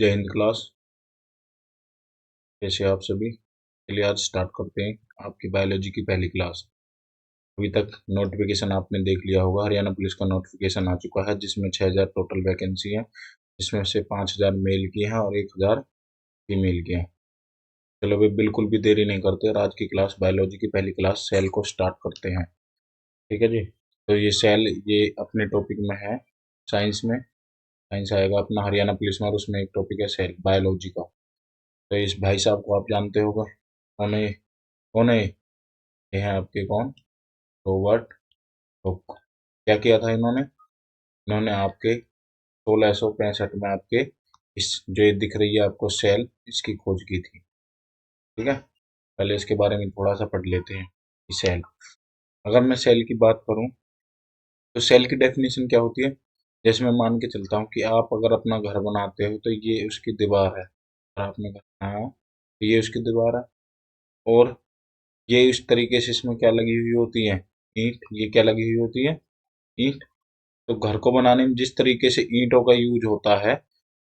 जय हिंद क्लास। कैसे आप सभी? चलिए आज स्टार्ट करते हैं आपकी बायोलॉजी की पहली क्लास। अभी तक नोटिफिकेशन आपने देख लिया होगा, हरियाणा पुलिस का नोटिफिकेशन आ चुका है जिसमें 6000 टोटल वैकेंसी है, जिसमें से 5000 मेल की हैं और 1000 फीमेल की हैं। चलो भाई बिल्कुल भी देरी नहीं करते और आज की क्लास बायोलॉजी की पहली क्लास सेल को स्टार्ट करते हैं। ठीक है जी। तो ये सेल ये अपने टॉपिक में है, साइंस में। साइंस आएगा अपना हरियाणा पुलिस में और उसमें एक टॉपिक है सेल बायोलॉजी का। तो इस भाई साहब को आप जानते होगा, कौन है? कौन है ये? हैं आपके कौन? Robert Hooke. क्या किया था इन्होंने? इन्होंने आपके 1665 में आपके इस जो ये दिख रही है आपको सेल, इसकी खोज की थी। ठीक है, पहले इसके बारे में थोड़ा सा पढ़ लेते हैं कि सेल। अगर मैं सेल की बात करूं तो सेल की डेफिनेशन क्या होती है? जैसे मैं मान के चलता हूँ कि आप अगर अपना घर बनाते हो तो ये उसकी दीवार है, और आपने घर बनाया तो ये उसकी दीवार है। और ये इस तरीके से इसमें क्या लगी हुई होती है? ईंट। ये क्या लगी हुई होती है? ईंट। तो घर को बनाने में जिस तरीके से ईंटों का यूज होता है,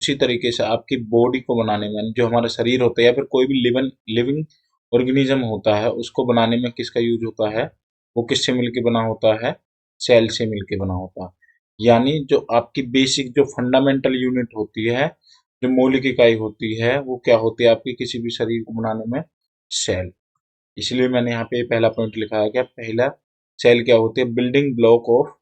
उसी तरीके से आपकी बॉडी को बनाने में, जो हमारा शरीर होता है या फिर कोई भी लिविंग ऑर्गेनिज्म होता है, उसको बनाने में किसका यूज होता है? वो किससे मिलके बना होता है? सेल से मिलके बना होता है। यानी जो आपकी बेसिक जो फंडामेंटल यूनिट होती है, जो मौलिक इकाई होती है, वो क्या होती है आपकी किसी भी शरीर को बनाने में? सेल। इसलिए मैंने यहाँ पे पहला पॉइंट लिखा है, क्या पहला? सेल क्या होती है? Building block of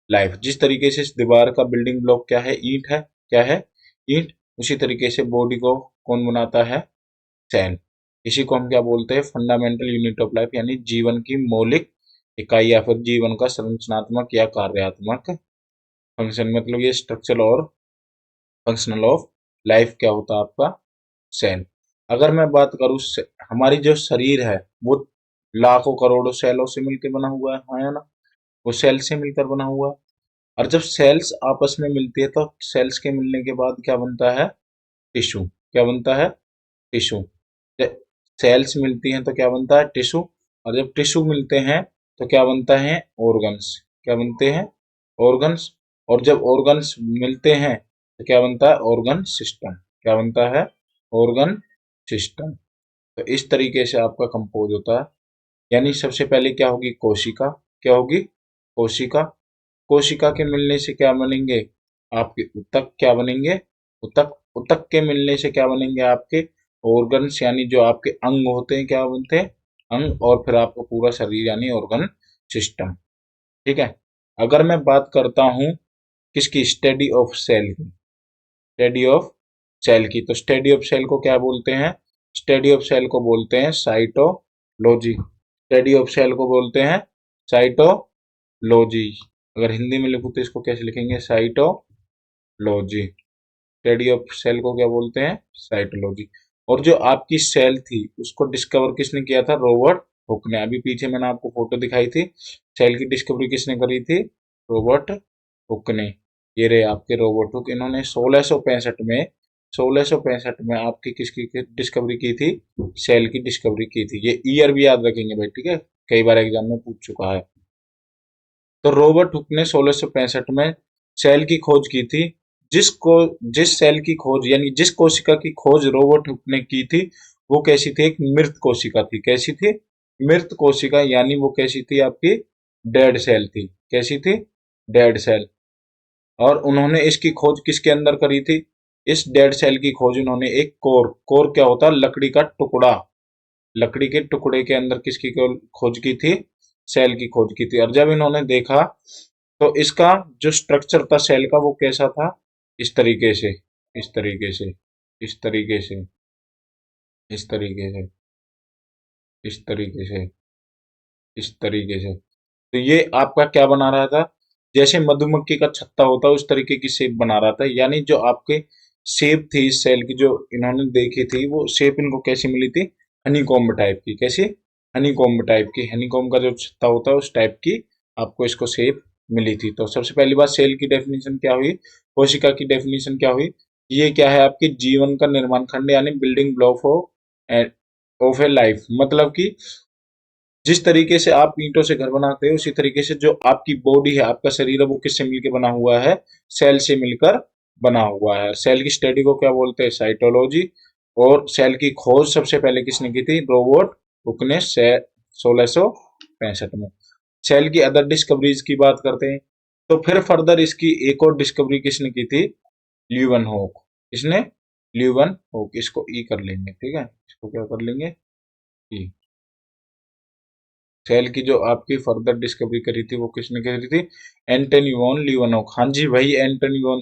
life. जिस तरीके से इस दीवार का बिल्डिंग ब्लॉक क्या है? ईंट है। क्या है? ईंट। उसी तरीके से बॉडी को कौन बनाता है? सेल। इसी को हम क्या बोलते हैं? फंडामेंटल यूनिट ऑफ लाइफ, यानी जीवन की मौलिक इकाई या फिर जीवन का संरचनात्मक या कार्यात्मक फंक्शन। मतलब ये स्ट्रक्चर और फंक्शनल ऑफ लाइफ क्या होता है आपका? सेल। अगर मैं बात करूं हमारी जो शरीर है वो लाखों करोड़ों सेलों से मिलकर बना हुआ है, हाँ या ना? वो सेल से मिलकर बना हुआ है। और जब सेल्स आपस में मिलती है तो सेल्स के मिलने के बाद क्या बनता है? टिश्यू। क्या बनता है? टिश्यू। जब सेल्स मिलती हैं तो क्या बनता है? टिश्यू। और जब टिश्यू मिलते हैं तो क्या बनता है? ऑर्गन्स। क्या बनते हैं? ऑर्गन्स। और जब ऑर्गन्स मिलते हैं तो क्या बनता है? Organ system. क्या बनता है? Organ system. तो इस तरीके से आपका कंपोज होता है। यानी सबसे पहले क्या होगी? कोशिका। क्या होगी? कोशिका। कोशिका के मिलने से क्या बनेंगे? आपके ऊतक। क्या बनेंगे? ऊतक। ऊतक के मिलने से क्या बनेंगे? आपके ऑर्गन्स, यानी जो आपके अंग होते हैं, क्या बनते हैं? अंग। और फिर आपका पूरा शरीर यानी ऑर्गन सिस्टम। ठीक है। अगर मैं बात करता हूं किसकी? स्टडी ऑफ सेल की। स्टडी ऑफ सेल की। तो स्टडी ऑफ सेल को क्या बोलते हैं? स्टडी ऑफ सेल को बोलते हैं साइटोलॉजी। स्टडी ऑफ सेल को बोलते हैं साइटोलॉजी। अगर हिंदी में लिखूं तो इसको कैसे लिखेंगे? साइटोलॉजी। स्टडी ऑफ सेल को क्या बोलते हैं? साइटोलॉजी। और जो आपकी सेल थी उसको डिस्कवर किसने किया था? रॉबर्ट हुक ने। अभी पीछे मैंने आपको फोटो दिखाई थी, सेल की डिस्कवरी किसने करी थी? रॉबर्ट हुक ने। ये रहे आपके रॉबर्ट हुक। इन्होंने 1665 में आपकी किसकी डिस्कवरी की थी? सेल की डिस्कवरी की थी। ये ईयर भी याद रखेंगे भाई, ठीक है, कई बार एग्जाम में पूछ चुका है। तो रॉबर्ट हुक ने 1665 में सेल की खोज की थी। जिस सेल की खोज, यानी जिस कोशिका की खोज रॉबर्ट हुक ने की थी, वो कैसी थी? एक मृत कोशिका थी। कैसी थी? मृत कोशिका। यानी वो कैसी थी? आपकी डेड सेल थी। कैसी थी? Dead cell. और उन्होंने इसकी खोज किसके अंदर करी थी? इस डेड सेल की खोज उन्होंने एक कोर क्या होता है? लकड़ी का टुकड़ा। लकड़ी के टुकड़े के अंदर किसकी खोज की थी? सेल की खोज की थी। और जब इन्होंने देखा तो इसका जो स्ट्रक्चर था सेल का वो कैसा था? इस तरीके से, इस तरीके से, इस तरीके से, इस तरीके से, इस तरीके से, इस तरीके से। तो ये आपका क्या बना रहा था? जैसे मधुमक्खी का छत्ता होता है उस तरीके की शेप बना रहा था। यानी जो आपके शेप थी इस सेल की, जो इन्होंने देखी थी, वो शेप इनको कैसी मिली थी? हनीकॉम्ब टाइप की। कैसी? हनीकॉम्ब टाइप की। हनीकॉम्ब का जो छत्ता होता है उस टाइप की आपको इसको शेप मिली थी। तो सबसे पहली बात, सेल की डेफिनेशन क्या हुई? कोशिका की डेफिनेशन क्या हुई? ये क्या है? आपकी जीवन का निर्माण खंड, यानी building block of A life. मतलब कि जिस तरीके से आप ईंटों से घर बनाते हो उसी तरीके से जो आपकी बॉडी है, आपका शरीर है, वो किससे मिलकर बना हुआ है? सेल से मिलकर बना हुआ है। सेल की स्टडी को क्या बोलते हैं? साइटोलॉजी। और सेल की खोज सबसे पहले किसने की थी? रॉबर्ट हुक ने 1665 में। सेल की अदर डिस्कवरीज की बात करते हैं तो फिर फर्दर इसकी एक और डिस्कवरी किसने की थी? ल्यूवेनहॉक। इसने ल्यूवेनहॉक, इसको ई कर लेंगे, ठीक है, इसको क्या कर लेंगे? ई। सेल की जो आपकी फर्दर डिस्कवरी करी थी वो किसने करी थी? Antony van Leeuwenhoek. हाँ जी भाई, एंटनी वॉन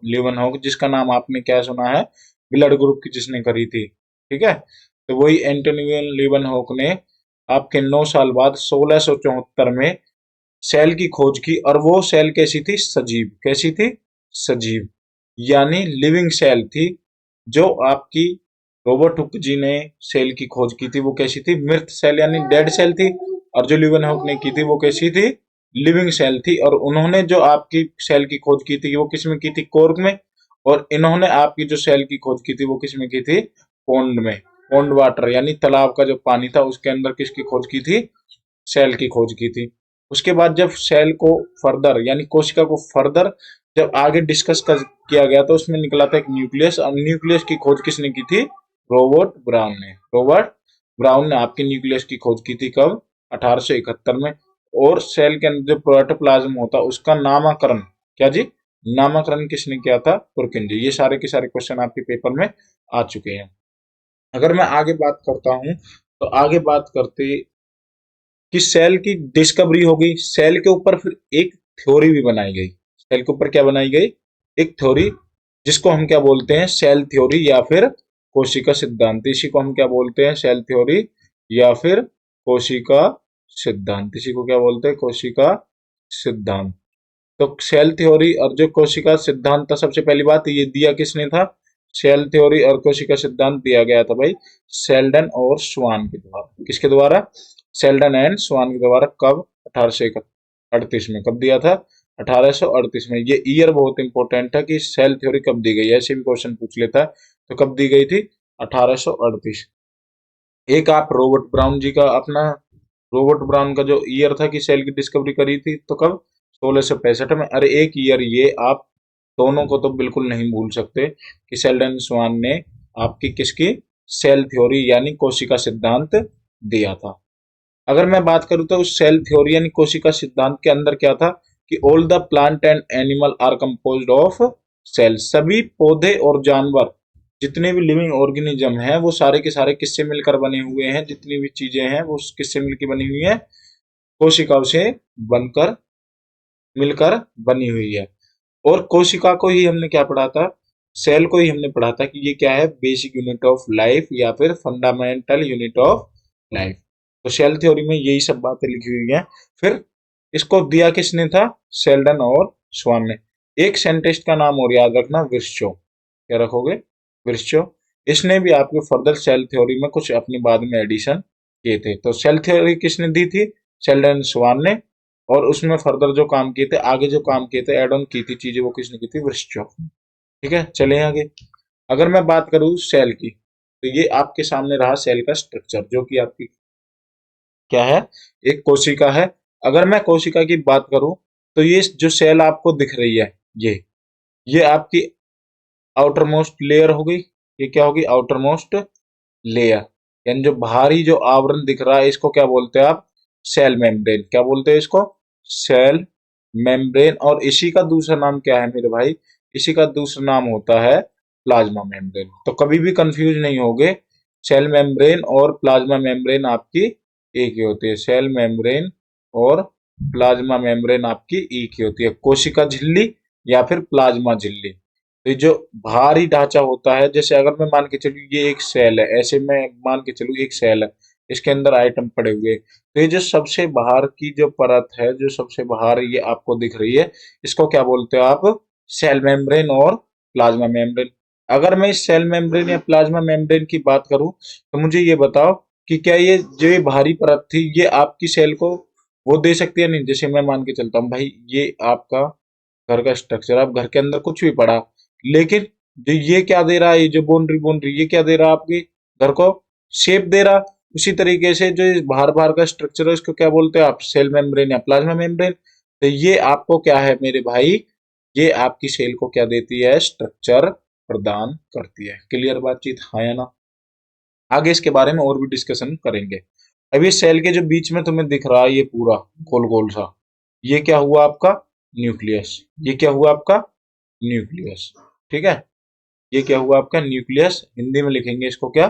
लीवनहॉक, जिसका नाम आपने क्या सुना है? ब्लड ग्रुप की जिसने करी थी, ठीक है। तो वही एंटनी वॉन लीवनहॉक ने आपके 9 साल बाद 1674 में सेल की खोज की। और वो सेल कैसी थी? सजीव। कैसी थी? सजीव, यानी लिविंग सेल थी। जो आपकी रॉबर्ट हुक जी ने सेल की खोज की थी वो कैसी थी? मृत सेल यानी डेड सेल थी। और जो लीवेनहॉक ने की थी वो कैसी थी? लिविंग सेल थी। और उन्होंने जो आपकी सेल की खोज की थी वो किस में की थी? कॉर्क में। और इन्होंने आपकी जो सेल की खोज की थी वो किस में की थी? पोंड में। पोंड वाटर यानी तालाब का जो पानी था उसके अंदर किसकी खोज की थी? सेल की खोज की थी। उसके बाद जब सेल को फर्दर यानी कोशिका को फर्दर जब आगे डिस्कस किया गया तो उसमें निकला था एक न्यूक्लियस। और न्यूक्लियस की खोज किसने की थी? रॉबर्ट ब्राउन ने। रॉबर्ट ब्राउन ने आपके न्यूक्लियस की खोज की थी कब? 1871 में। और सेल के अंदर जो प्रोटोप्लाज्म होता उसका नामकरण, क्या जी? नामकरण किसने किया था? पुरकिन जी। ये सारे के सारे क्वेश्चन आपके पेपर में आ चुके हैं। अगर मैं आगे बात करता हूं तो आगे बात करते कि सेल की डिस्कवरी हो गई। सेल के ऊपर फिर एक थ्योरी भी बनाई गई। सेल के ऊपर क्या बनाई गई? एक थ्योरी, जिसको हम क्या बोलते हैं? सेल थ्योरी या फिर कोशिका सिद्धांत। इसी को हम क्या बोलते हैं? सेल थ्योरी या फिर कोशिका सिद्धांत। इसी को क्या बोलते हैं? कोशिका सिद्धांत। तो सेल थ्योरी और जो कोशिका सिद्धांत था, सबसे पहली बात ये दिया किसने था? सेल थ्योरी और कोशिका सिद्धांत दिया गया था भाई सेल्डन और स्वान के द्वारा। किसके द्वारा? सेल्डन एंड स्वान के द्वारा। कब? 1838 में। कब दिया था? 1838 में। ये ईयर बहुत इंपॉर्टेंट है कि सेल थ्योरी कब दी गई है, ऐसे भी क्वेश्चन पूछ लेता है। तो कब दी गई थी? 1838। एक आप रॉबर्ट ब्राउन जी का अपना, रॉबर्ट ब्राउन का जो ईयर था कि सेल की डिस्कवरी करी थी तो कब? 1665 में। अरे एक ईयर ये आप दोनों को तो बिल्कुल नहीं भूल सकते कि सेल्डन स्वान ने आपकी किसकी सेल थ्योरी यानी कोशिका सिद्धांत दिया था। अगर मैं बात करूं तो उस सेल थ्योरी यानी कोशिका सिद्धांत के अंदर क्या था कि all the plant and animal are composed of cell. सभी पौधे और जानवर, जितने भी लिविंग ऑर्गेनिज्म हैं वो सारे के सारे किससे मिलकर बने हुए हैं? जितनी भी चीजें हैं वो किससे मिलकर बनी हुई है? कोशिकाओं से बनकर मिलकर बनी हुई है। और कोशिका को ही हमने क्या पढ़ा था? सेल को ही हमने पढ़ा था कि ये क्या है? बेसिक यूनिट ऑफ लाइफ या फिर फंडामेंटल यूनिट ऑफ लाइफ। तो सेल थ्योरी में यही सब बातें लिखी हुई हैं। फिर इसको दिया किसने था? सेल्डन और स्वान ने। एक साइंटिस्ट का नाम और याद रखना, विर्श्चो। क्या रखोगे? विर्श्चो। इसने भी आपके फर्दर सेल थ्योरी में कुछ अपनी बाद में एडिशन किए थे। तो सेल थ्योरी किसने दी थी? सेल्डन स्वान ने। और उसमें फर्दर जो काम किए थे, आगे जो काम किए थे, एड ऑन की थी चीजें, वो किसने की थी? विर्श्चो। ठीक है, चले आगे। अगर मैं बात करूं सेल की तो ये आपके सामने रहा सेल का स्ट्रक्चर, जो कि आपकी क्या है? एक कोशिका है। अगर मैं कोशिका की बात करूं तो ये जो सेल आपको दिख रही है, ये आपकी आउटर मोस्ट लेयर हो गई। ये क्या होगी? आउटर मोस्ट लेयर, यानी जो बाहरी जो आवरण दिख रहा है इसको क्या बोलते हैं आप? Cell membrane. क्या बोलते हैं इसको? Cell membrane. और इसी का दूसरा नाम क्या है मेरे भाई? इसी का दूसरा नाम होता है प्लाज्मा मेम्ब्रेन। तो कभी भी कंफ्यूज नहीं होगे, सेल मेम्ब्रेन और प्लाज्मा मेम्ब्रेन आपकी एक ही होती है। सेल मेम्ब्रेन और प्लाज्मा मेम्ब्रेन आपकी एक ही होती है। कोशिका झिल्ली या फिर प्लाज्मा झिल्ली। तो ये जो बाहरी ढांचा होता है, जैसे अगर मैं मान के चलूँ ये एक सेल है, ऐसे मैं मान के चलूँ एक सेल है, इसके अंदर आइटम पड़े हुए, तो ये जो सबसे बाहर की जो परत है, जो सबसे बाहर ये आपको दिख रही है, इसको क्या बोलते हो आप? सेल मेम्ब्रेन और प्लाज्मा मेम्ब्रेन। अगर मैं इस सेल मेम्ब्रेन या प्लाज्मा मेम्ब्रेन की बात करूं तो मुझे ये बताओ कि क्या ये जो ये बाहरी परत थी ये आपकी सेल को वो दे सकती है? नहीं। जैसे मैं मान के चलता हूँ भाई, ये आपका घर का स्ट्रक्चर, आप घर के अंदर कुछ भी पड़ा, लेकिन जो ये क्या दे रहा है? ये जो बाउंड्री बाउंड्री ये क्या दे रहा है? आपके घर को शेप दे रहा। उसी तरीके से जो बाहर बाहर का स्ट्रक्चर है इसको क्या बोलते हैं आप? सेल मेम्ब्रेन या प्लाज्मा मेम्ब्रेन। तो ये आपको क्या है मेरे भाई? ये आपकी सेल को क्या देती है, स्ट्रक्चर प्रदान करती है। क्लियर बातचीत, हाँ या ना। आगे इसके बारे में और भी डिस्कशन करेंगे। अभी सेल के जो बीच में तुम्हें दिख रहा है ये पूरा गोल गोल सा, ये क्या हुआ आपका, न्यूक्लियस। ये क्या हुआ आपका, न्यूक्लियस। ठीक है, ये क्या हुआ आपका न्यूक्लियस, हिंदी में लिखेंगे इसको क्या,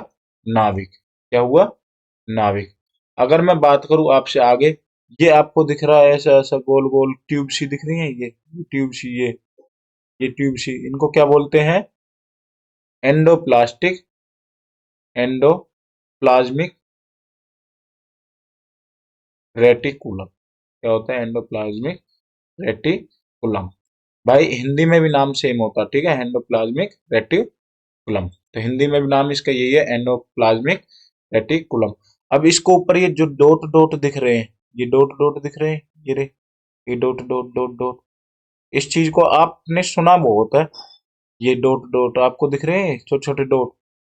नाभिक। क्या हुआ, नाभिक। अगर मैं बात करूं आपसे आगे, ये आपको दिख रहा है ऐसा ऐसा गोल गोल ट्यूब सी दिख रही है, ये ट्यूब सी, ये ट्यूब सी, इनको क्या बोलते हैं, एंडोप्लास्टिक, एंडोप्लाज्मिक रेटिकुलम। क्या होता है, एंडोप्लाज्मिक रेटिकुलम। भाई हिंदी में भी नाम सेम होता है, ठीक है, एंडोप्लाज्मिक रेटिकुलम। तो हिंदी में भी नाम इसका यही है, एंडोप्लाज्मिक रेटिकुलम। अब इसको ऊपर ये जो डॉट डॉट दिख रहे हैं, ये डॉट डॉट दिख रहे हैं, ये रे, ये डॉट डॉट डॉट डॉट, इस चीज को आपने सुना बहुत है, ये डॉट डॉट आपको दिख रहे हैं, छोटे छोटे डॉट।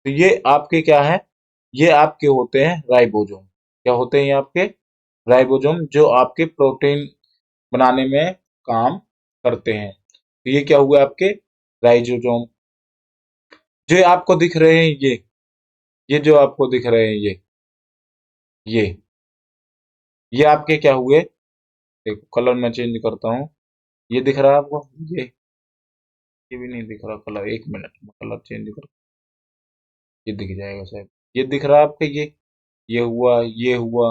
तो ये आपके क्या है, ये आपके होते हैं राइबोसोम। क्या होते हैं ये आपके, राइबोसोम, जो आपके प्रोटीन बनाने में काम करते हैं। तो ये क्या हुआ आपके राइबोसोम। जो ये आपको दिख रहे हैं ये जो आपको दिख रहे हैं ये ये आपके क्या हुए, देखो कलर मैं चेंज करता हूँ। ये दिख रहा है आपको, ये भी नहीं दिख रहा कलर, एक मिनट में कलर चेंज कर, ये दिख जाएगा शायद। ये दिख रहा है आपके, ये हुआ, ये हुआ,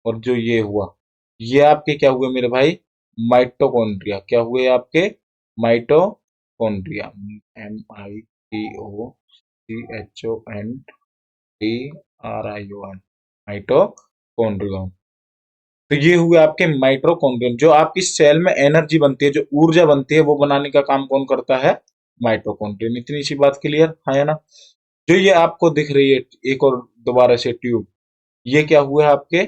और जो ये हुआ, ये आपके क्या हुए मेरे भाई, माइटोकॉन्ड्रिया। क्या हुए आपके, माइटोकॉन्ड्रिया, MITOCHONDRION, माइटोकॉन्ड्रियन। तो ये हुए आपके माइटोकॉन्ड्रियन। जो आपकी सेल में एनर्जी बनती है, जो ऊर्जा बनती है, वो बनाने का काम कौन करता है, माइटोकॉन्ड्रियन। इतनी सी बात क्लियर, हाँ या ना। जो ये आपको दिख रही है एक और दोबारा से ट्यूब, ये क्या हुआ है आपके,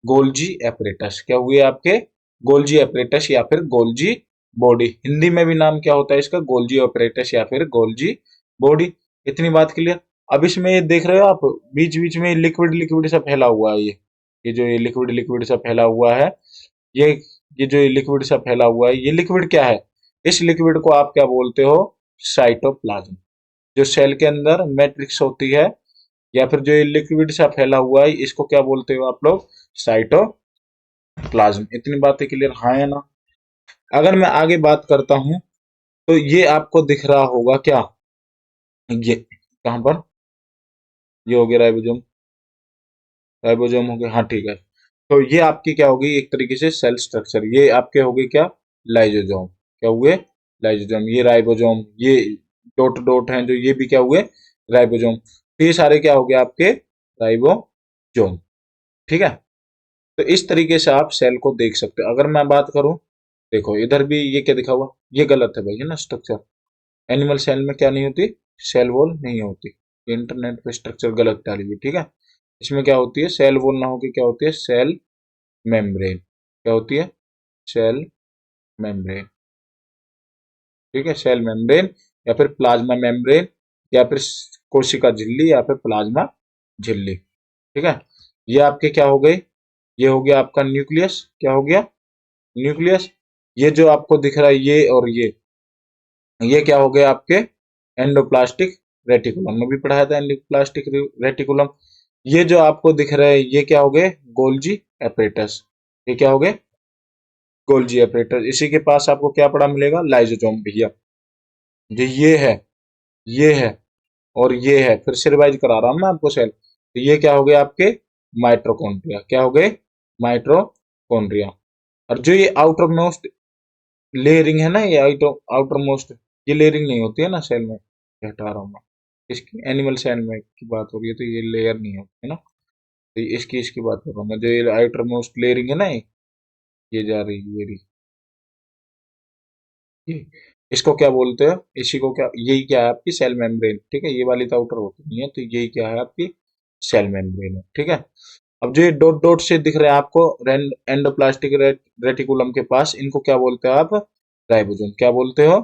गोल्जी एपरेटस। क्या हुए आपके, गोल्जी एपरेटस या फिर गोल्जी बॉडी। हिंदी में भी नाम क्या होता है इसका, गोल्जी एपरेटस या फिर गोल्जी बॉडी। इतनी बात क्लियर। अब इसमें ये देख रहे हो आप, बीच बीच में लिक्विड लिक्विड सा फैला हुआ है, ये जो ये लिक्विड लिक्विड सा फैला हुआ है, ये ये जो ये लिक्विड सा फैला हुआ है, ये लिक्विड क्या है, इस लिक्विड को आप क्या बोलते हो, साइटोप्लाज्म। जो सेल के अंदर मैट्रिक्स होती है, या फिर जो ये लिक्विड सा फैला हुआ है, इसको क्या बोलते हो आप लोग, साइटोप्लाज्म। इतनी बातें क्लियर, हाँ या ना। अगर मैं आगे बात करता हूं, तो ये आपको दिख रहा होगा क्या, ये कहां पर, ये हो गया राइबोसोम, राइबोसोम हो गया, हाँ ठीक है। तो ये आपकी क्या होगी, एक तरीके से सेल स्ट्रक्चर, ये आपके हो गए क्या, लाइजोसोम। क्या हुए, लाइजोसोम। ये राइबोसोम, ये डॉट डॉट हैं जो, ये भी क्या हुए, राइबोसोम। तो ये सारे क्या हो गए आपके, राइबोसोम। ठीक है। तो इस तरीके से आप सेल को देख सकते हो। अगर मैं बात करूं, देखो इधर भी ये क्या दिखा हुआ, ये गलत है भाई, है ना स्ट्रक्चर। एनिमल सेल में क्या नहीं होती, सेल वॉल नहीं होती। इंटरनेट पे स्ट्रक्चर गलत डाली हुई, ठीक है। इसमें क्या होती है, सेल वॉल ना होकर क्या होती है, सेल मेम्ब्रेन। क्या होती है, सेल मेम्ब्रेन। ठीक है, सेल मेम्ब्रेन, या फिर प्लाज्मा मेम्ब्रेन, या फिर कोशिका झिल्ली, या फिर प्लाज्मा झिल्ली। ठीक है। ये आपके क्या हो गए, ये हो गया आपका न्यूक्लियस। क्या हो गया, न्यूक्लियस। ये जो आपको दिख रहा है ये और ये क्या हो गया आपके, एंडोप्लास्टिक रेटिकुलम में भी पढ़ाया था, एंडोप्लास्टिक रेटिकुलम। ये जो आपको दिख रहा है ये क्या हो गए, गोल्जी एपरेटस। ये क्या हो गए, गोल्जी एपरेटस। इसी के पास आपको क्या पड़ा मिलेगा, लाइजोसोम भैया। जो ये है और ये है, फिर से रिवाइज करा रहा हूं मैं आपको सेल। तो ये क्या हो गए आपके, माइट्रोकॉन्ड्रिया। क्या हो गए, माइट्रोकॉन्ड्रिया। और जो ये आउटर मोस्ट लेयरिंग है ना, ये आउटर मोस्ट, ये लेयरिंग नहीं होती है ना सेल में, ये हटा रहा हूँ मैं। इसकी एनिमल सेल में की बात हो रही है, तो ये लेयर नहीं होती है ना, तो इसकी बात कर रहा हूँ मैं। जो ये आउटर मोस्ट लेयरिंग है ना, ये जा रही है, ये रही, ये इसको क्या बोलते हो, इसी को क्या, यही क्या है आपकी सेल मेम्ब्रेन। ठीक है, ये वाली तो आउटर होती नहीं है, तो यही क्या है आपकी सेल मेम्ब्रेन है। ठीक है। अब जो ये डॉट डॉट से दिख रहे हैं आपको, एंडोप्लास्टिक रेटिकुलम के पास, इनको क्या बोलते हो आप, राइबोसोम। क्या बोलते हो,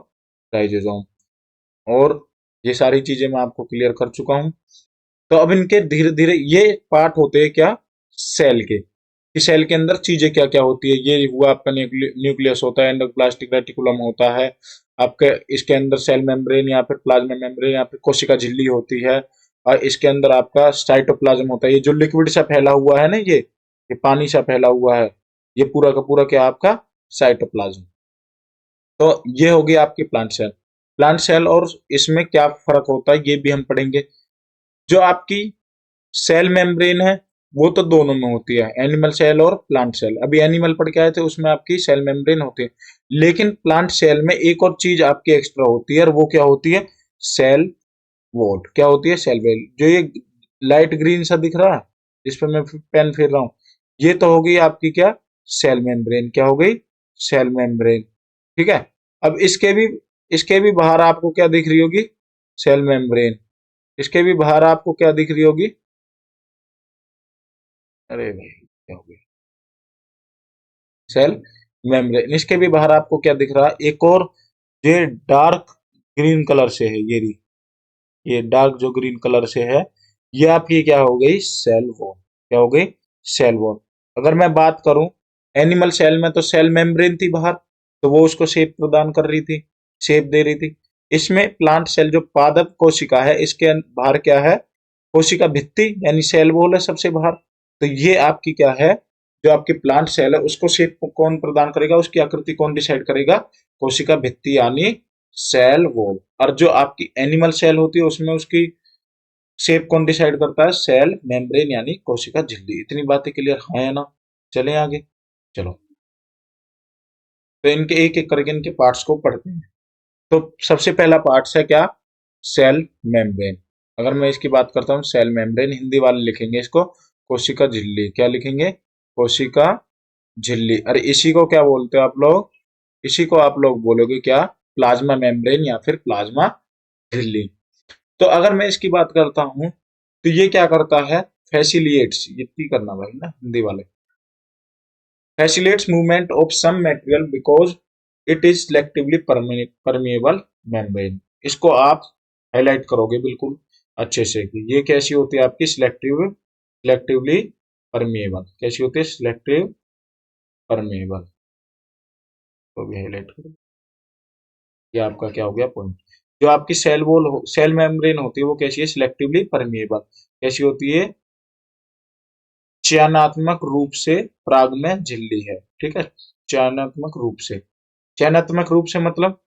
राइबोसोम। और ये सारी चीजें मैं आपको क्लियर कर चुका हूं। तो अब इनके धीरे धीरे ये पार्ट होते हैं क्या, सेल के। कि सेल के अंदर चीजें क्या क्या होती है। ये हुआ आपका न्यूक्लियस होता है, एंडोप्लास्टिक रेटिकुलम होता है आपके, इसके अंदर सेल मेम्ब्रेन या फिर प्लाज्मा मेम्ब्रेन या फिर कोशिका झिल्ली होती है, और इसके अंदर आपका साइटोप्लाज्म होता है। ये जो लिक्विड सा फैला हुआ है ना, ये पानी सा फैला हुआ है, ये पूरा का पूरा क्या आपका साइटोप्लाज्म। तो ये होगी आपकी प्लांट सेल। प्लांट सेल और इसमें क्या फर्क होता है ये भी हम पढ़ेंगे। जो आपकी सेल मेम्ब्रेन है वो तो दोनों में होती है, एनिमल सेल और प्लांट सेल। अभी एनिमल पढ़ के आए थे, उसमें आपकी सेल मेम्ब्रेन होती है, लेकिन प्लांट सेल में एक और चीज आपकी एक्स्ट्रा होती है, और वो क्या होती है, सेल वॉल। क्या होती है, सेल वॉल। जो ये लाइट ग्रीन सा दिख रहा है, इस पर मैं पेन फेर रहा हूं, ये तो हो गई आपकी क्या, सेल मेम्ब्रेन। क्या हो गई, सेल मेम्ब्रेन। ठीक है। अब इसके भी बाहर आपको क्या दिख रही होगी, सेल मेम्ब्रेन। इसके भी बाहर आपको क्या दिख रही होगी, अरे भाई क्या हो गया, सेल मेम्ब्रेन। इसके भी बाहर आपको क्या दिख रहा है, एक और, ये डार्क ग्रीन कलर से है, ये डार्क जो ग्रीन कलर से है, ये आपकी क्या हो गई, सेल वॉल। क्या हो गई, सेल वॉल। अगर मैं बात करूं एनिमल सेल में, तो सेल मेम्ब्रेन थी बाहर, तो वो उसको शेप प्रदान कर रही थी, शेप दे रही थी। इसमें प्लांट सेल जो पादप कोशिका है, इसके बाहर क्या है, कोशिका भित्ति यानी सेल वॉल है सबसे बाहर। तो ये आपकी क्या है, जो आपकी प्लांट सेल है उसको शेप कौन प्रदान करेगा, उसकी आकृति कौन डिसाइड करेगा, कोशिका भित्ति यानी सेल वॉल। और जो आपकी एनिमल सेल होती है उसमें उसकी शेप कौन डिसाइड करता है, सेल मेम्ब्रेन यानी कोशिका झिल्ली। इतनी बातें क्लियर है ना। चलें आगे। चलो, तो इनके एक एक करके इनके पार्ट्स को पढ़ते हैं। तो सबसे पहला पार्ट है क्या, सेल मेम्ब्रेन। अगर मैं इसकी बात करता हूँ, सेल मेम्ब्रेन, हिंदी वाले लिखेंगे इसको कोशिका झिल्ली। क्या लिखेंगे, कोशिका झिल्ली। अरे इसी को क्या बोलते हो आप लोग, इसी को आप लोग बोलोगे क्या, प्लाज्मा मेम्ब्रेन या फिर प्लाज्मा झिल्ली। तो अगर मैं इसकी बात करता हूं, तो ये क्या करता है, फैसिलिएट्स, ये की करना भाई ना हिंदी वाले, facilitates movement of some material because it is selectively permeable membrane. इसको आप हाईलाइट करोगे बिल्कुल अच्छे से कि ये कैसी होती है आपकी, सिलेक्टिवली परमिएबल। कैसी होती है, सिलेक्टिव परमिएबल। तो भी हाईलाइट करो, ये आपका क्या हो गया पॉइंट। जो आपकी सेल मेम्ब्रेन होती है वो कैसी है, सिलेक्टिवली परमिएबल। कैसी होती है, चयनात्मक रूप से परागमय झिल्ली है। ठीक है, चयनात्मक रूप से, चयनात्मक रूप से मतलब,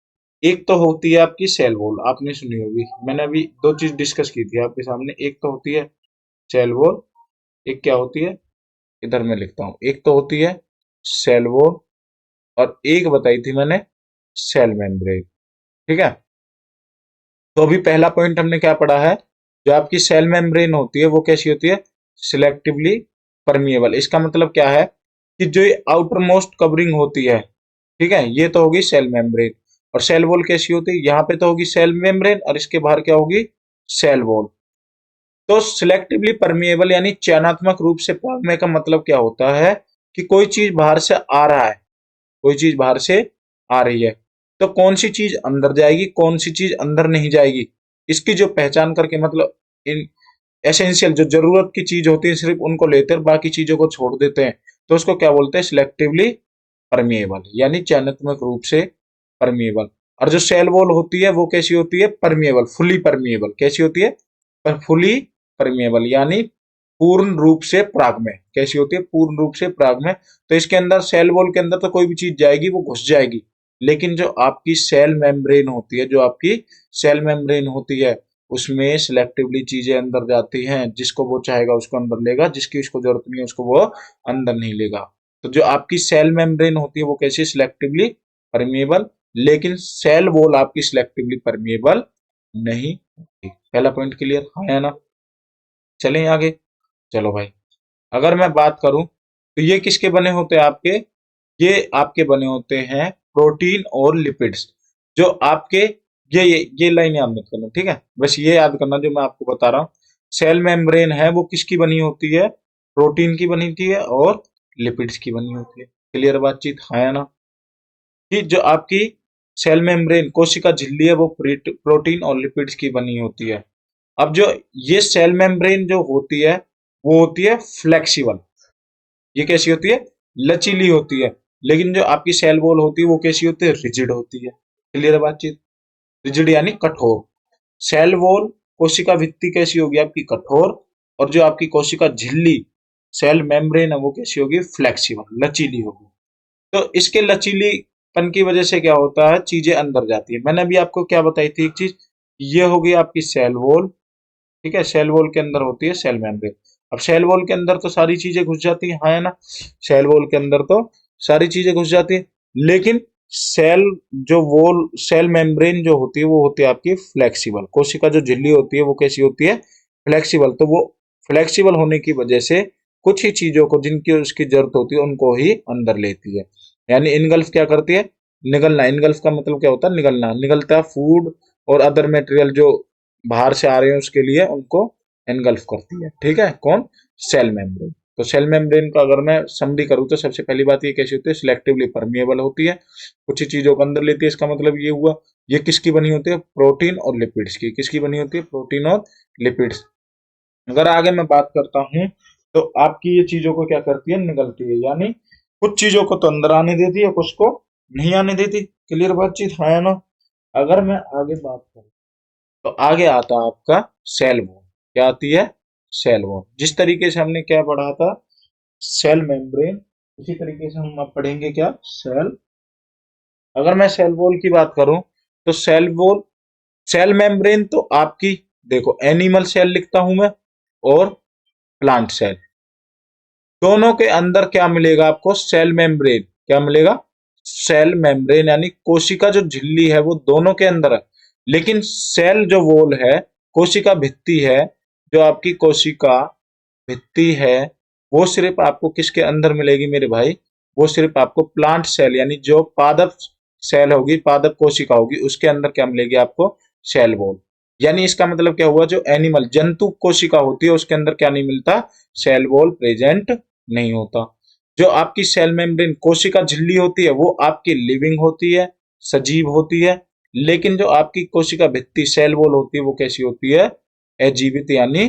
एक तो होती है आपकी सेल वॉल, आपने सुनी होगी, मैंने अभी दो चीज डिस्कस की थी आपके सामने। एक तो होती है सेल वॉल, एक क्या होती है, इधर मैं लिखता हूं, एक तो होती है सेल वॉल, और एक बताई थी मैंने सेल मेम्ब्रेन। ठीक है। तो अभी पहला पॉइंट हमने क्या पढ़ा है, जो आपकी सेल मेम्ब्रेन होती है वो कैसी होती है, सिलेक्टिवली परमिएबल। इसका मतलब क्या है कि जो आउटर मोस्ट कवरिंग होती है, ठीक है, ये तो होगी सेल मेम्ब्रेन। और सेल वॉल कैसी होती है, यहाँ पे तो होगी सेल मेम्ब्रेन, और इसके बाहर क्या होगी, सेल वॉल। तो सिलेक्टिवली परमिएबल यानी चयनात्मक रूप से परागमय का मतलब क्या होता है, कि कोई चीज बाहर से आ रहा है, कोई चीज बाहर से आ रही है, तो कौन सी चीज अंदर जाएगी, कौन सी चीज अंदर नहीं जाएगी, इसकी जो पहचान करके, मतलब इन एसेंशियल जो जरूरत की चीज होती है सिर्फ उनको लेते हैं, बाकी चीजों को छोड़ देते हैं, तो उसको क्या बोलते हैं, सिलेक्टिवली परमिएबल यानी चयनात्मक रूप से परमिएबल। और जो सेल वॉल होती है वो कैसी होती है, परमिएबल, फुली परमिएबल। कैसी होती है, पर फुली परमिएबल यानी पूर्ण रूप से परागमय। कैसी होती है, पूर्ण रूप से परागमय। तो इसके अंदर सेल वॉल के अंदर तो कोई भी चीज जाएगी वो घुस जाएगी, लेकिन जो आपकी सेल मेम्ब्रेन होती है, जो आपकी सेल मेम्ब्रेन होती है, उसमें सिलेक्टिवली चीजें अंदर जाती हैं, जिसको वो चाहेगा उसको अंदर लेगा, जिसकी उसको जरूरत नहीं है उसको वो अंदर नहीं लेगा। तो जो आपकी सेल मेम्ब्रेन होती है वो कैसी, सिलेक्टिवली परमिएबल, लेकिन सेल वॉल आपकी सिलेक्टिवली परमिएबल नहीं होती। पहला पॉइंट क्लियर है ना। चलें आगे। चलो भाई, अगर मैं बात करूं तो ये किसके बने होते हैं आपके, ये आपके बने होते हैं प्रोटीन और लिपिड्स। जो आपके, ये लाइन याद मत करना, ठीक है, बस ये याद करना जो मैं आपको बता रहा हूँ। सेल मेम्ब्रेन है वो किसकी बनी होती है, प्रोटीन की बनी होती है और लिपिड्स की बनी होती है। क्लियर बातचीत है ना, कि जो आपकी सेल मेम्ब्रेन कोशिका झिल्ली है वो प्रोटीन और लिपिड्स की बनी होती है। अब जो ये सेल मेम्ब्रेन जो होती है वो होती है फ्लेक्सिबल, ये कैसी होती है, लचीली होती है। लेकिन जो आपकी सेल वॉल होती है वो कैसी होती है, रिजिड होती है। क्लियर है बातचीत, रिजिड यानी कठोर। सेल वॉल कोशिका भित्ति कैसी होगी आपकी, कठोर। और जो आपकी कोशिका झिल्ली सेल मेम्ब्रेन है वो कैसी होगी, फ्लेक्सिबल, लचीली होगी। तो इसके लचीलीपन की वजह से क्या होता है, चीजें अंदर जाती है। मैंने अभी आपको क्या बताई थी एक चीज, ये होगी आपकी सेल वॉल, ठीक है। सेल वॉल के अंदर होती है सेल मेम्ब्रेन। अब सेल वॉल के अंदर तो सारी चीजें घुस जाती हैं, हाँ है ना, सेल वॉल के अंदर तो सारी चीजें घुस जाती है। लेकिन सेल जो वॉल सेल मेम्ब्रेन जो होती है वो होती है आपकी फ्लेक्सिबल। कोशिका जो झिल्ली होती है वो कैसी होती है, फ्लेक्सिबल। तो वो फ्लेक्सिबल होने की वजह से कुछ ही चीजों को जिनकी उसकी जरूरत होती है उनको ही अंदर लेती है। यानी इनगल्फ क्या करती है, निगलना। इनगल्फ का मतलब क्या होता है, निगलना। निगलता फूड और अदर मटेरियल जो बाहर से आ रहे हैं उसके लिए उनको एनगल्फ करती है, ठीक है। कौन, सेल मेम्ब्रेन। तो सेल मेम्ब्रेन का अगर मैं समरी करूँ तो सबसे पहली बात ये कैसी होती है, सिलेक्टिवली परमिएबल होती है, कुछ ही चीजों को अंदर लेती है। इसका मतलब ये हुआ, ये किसकी बनी होती है, प्रोटीन और लिपिड्स की। किसकी बनी होती है, प्रोटीन और लिपिड्स। अगर आगे मैं बात करता हूँ तो आपकी ये चीजों को क्या करती है, निगलती है। यानी कुछ चीजों को तो अंदर आने देती है, कुछ को नहीं आने देती। क्लियर बातचीत, है ना। अगर मैं आगे बात करूँ तो आगे आता है आपका सेल वॉल। क्या आती है, सेल वॉल। जिस तरीके से हमने क्या पढ़ा था, सेल मेम्ब्रेन, उसी तरीके से हम अब पढ़ेंगे क्या, सेल। अगर मैं सेल वॉल की बात करूं तो सेल वॉल, सेल मेम्ब्रेन तो आपकी, देखो एनिमल सेल लिखता हूं मैं और प्लांट सेल, दोनों के अंदर क्या मिलेगा आपको, सेल मेम्ब्रेन। क्या मिलेगा, सेल मेम्ब्रेन। यानी कोशिका जो झिल्ली है वो दोनों के अंदर है। लेकिन सेल जो वॉल है, कोशिका भित्ति है, जो आपकी कोशिका भित्ति है, वो सिर्फ आपको किसके अंदर मिलेगी मेरे भाई, वो सिर्फ आपको प्लांट सेल यानी जो पादप सेल होगी, पादप कोशिका होगी, उसके अंदर क्या मिलेगी आपको, सेल वॉल। यानी इसका मतलब क्या हुआ, जो एनिमल जंतु कोशिका होती है उसके अंदर क्या नहीं मिलता, सेल वॉल प्रेजेंट नहीं होता। जो आपकी सेल मेम्ब्रेन कोशिका झिल्ली होती है वो आपकी लिविंग होती है, सजीव होती है। लेकिन जो आपकी कोशिका भित्ति सेल वॉल होती है वो कैसी होती है, अजीवित यानी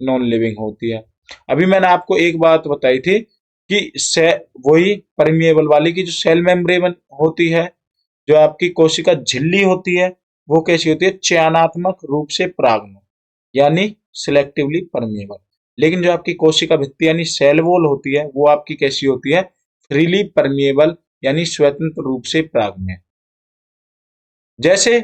नॉन लिविंग होती है। अभी मैंने आपको एक बात बताई थी कि वही परमिएबल वाली की जो सेल मेम्ब्रेन होती है, जो आपकी कोशिका झिल्ली होती है वो कैसी होती है, चयनात्मक रूप से परागण यानी सिलेक्टिवली परमिएबल। लेकिन जो आपकी कोशिका भित्ति यानी सेल वॉल होती है वो आपकी कैसी होती है, फ्रीली परमिएबल यानी स्वतंत्र रूप से परागण। जैसे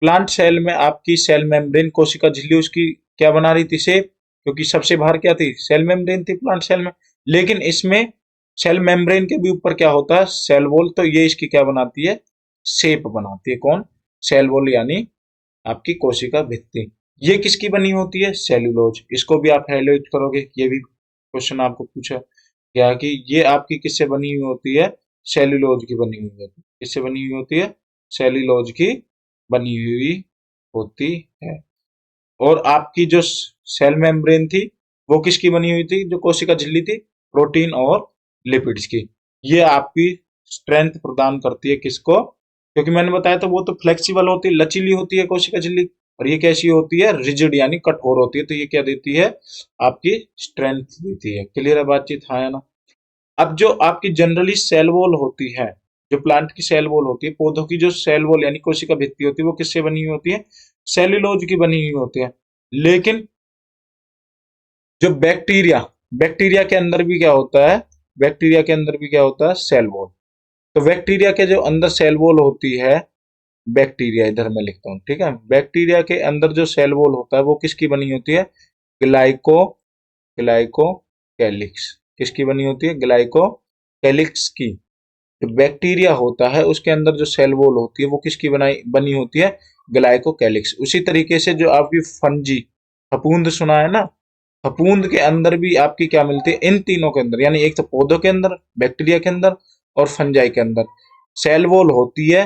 प्लांट सेल में आपकी सेल मेम्ब्रेन कोशिका झिल्ली उसकी क्या बना रही थी, शेप, क्योंकि सबसे बाहर क्या थी, सेल मेम्ब्रेन थी प्लांट सेल में। लेकिन इसमें सेल मेम्ब्रेन के भी ऊपर क्या होता है, सेल वॉल। तो ये इसकी क्या बनाती है, शेप बनाती है। कौन, सेल वॉल यानी आपकी कोशिका भित्ति। ये किसकी बनी होती है, सेल्यूलोज। इसको भी आप हाईलाइट करोगे, ये भी क्वेश्चन आपको पूछा क्या कि ये आपकी किससे बनी हुई होती है, सेल्यूलोज की बनी हुई होती है। किससे बनी हुई होती है, सेल्यूलोज की बनी हुई होती है। और आपकी जो सेल मेम्ब्रेन थी वो किसकी बनी हुई थी, जो कोशिका झिल्ली थी, प्रोटीन और लिपिड्स की। ये आपकी स्ट्रेंथ प्रदान करती है किसको, क्योंकि मैंने बताया था वो तो फ्लेक्सिबल होती है, लचीली होती है कोशिका झिल्ली। और ये कैसी होती है, रिजिड यानी कठोर होती है। तो ये क्या देती है, आपकी स्ट्रेंथ देती है। क्लियर है बातचीत, हाँ या ना। अब जो आपकी जनरली सेल वॉल होती है, जो प्लांट की सेल वॉल होती है, पौधों की जो सेल वॉल यानी कोशिका भित्ति होती है वो किससे बनी हुई होती है, सेल्यूलोज की बनी हुई होती है। लेकिन जो बैक्टीरिया, बैक्टीरिया के अंदर भी क्या होता है, बैक्टीरिया के अंदर भी क्या होता है, सेल वॉल। तो बैक्टीरिया के जो अंदर सेल वॉल होती है, बैक्टीरिया इधर मैं लिखता हूँ, ठीक है। बैक्टीरिया के अंदर जो सेल वॉल होता है वो किसकी बनी होती है, ग्लाइको ग्लाइको कैलिक्स। किसकी बनी होती है, ग्लाइको कैलिक्स की। जो बैक्टीरिया होता है उसके अंदर जो सेल वॉल होती है वो किसकी बनाई बनी होती है, ग्लाइकोकैलिक्स। उसी तरीके से जो आपकी फंजी, फफूंद सुना है ना, फफूंद के अंदर भी आपकी क्या मिलती है, इन तीनों के अंदर यानी एक तो पौधों के अंदर, बैक्टीरिया के अंदर और फंजाई के अंदर सेल वॉल होती है।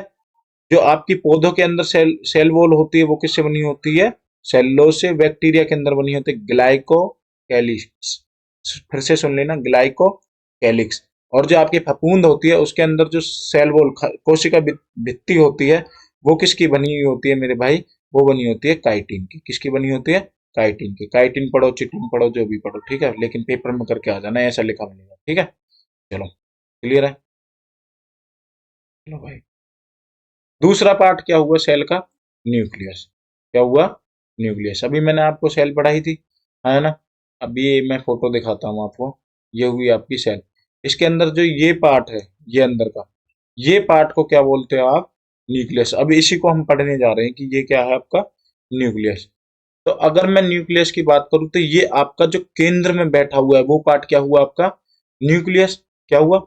जो आपकी पौधों के अंदर सेल वॉल होती है वो किससे बनी होती है, सेल्यूलोज से। बैक्टीरिया के अंदर बनी होती है ग्लाइकोकैलिक्स। फिर से सुन लेना, ग्लाइकोकैलिक्स। और जो आपकी फफूंद होती है उसके अंदर जो सेल वॉल कोशिका भित्ति होती है वो किसकी बनी हुई होती है मेरे भाई, वो बनी होती है काइटिन की। किसकी बनी होती है, काइटिन की। काइटिन पढ़ो, चिटिन पढ़ो, जो भी पढ़ो, ठीक है, लेकिन पेपर में करके आ जाना, ऐसा लिखा मिलेगा, ठीक है। चलो, क्लियर है। चलो भाई, दूसरा पार्ट क्या हुआ सेल का? न्यूक्लियस। क्या हुआ? न्यूक्लियस। अभी मैंने आपको सेल पढ़ाई थी, है ना। अभी मैं फोटो दिखाता हूँ आपको। ये हुई आपकी सेल। इसके अंदर जो ये पार्ट है, ये अंदर का, ये पार्ट को क्या बोलते हो आप? न्यूक्लियस। अभी इसी को हम पढ़ने जा रहे हैं कि ये क्या है आपका? न्यूक्लियस। तो अगर मैं न्यूक्लियस की बात करूं तो ये आपका जो केंद्र में बैठा हुआ है वो पार्ट क्या हुआ आपका? न्यूक्लियस। क्या हुआ?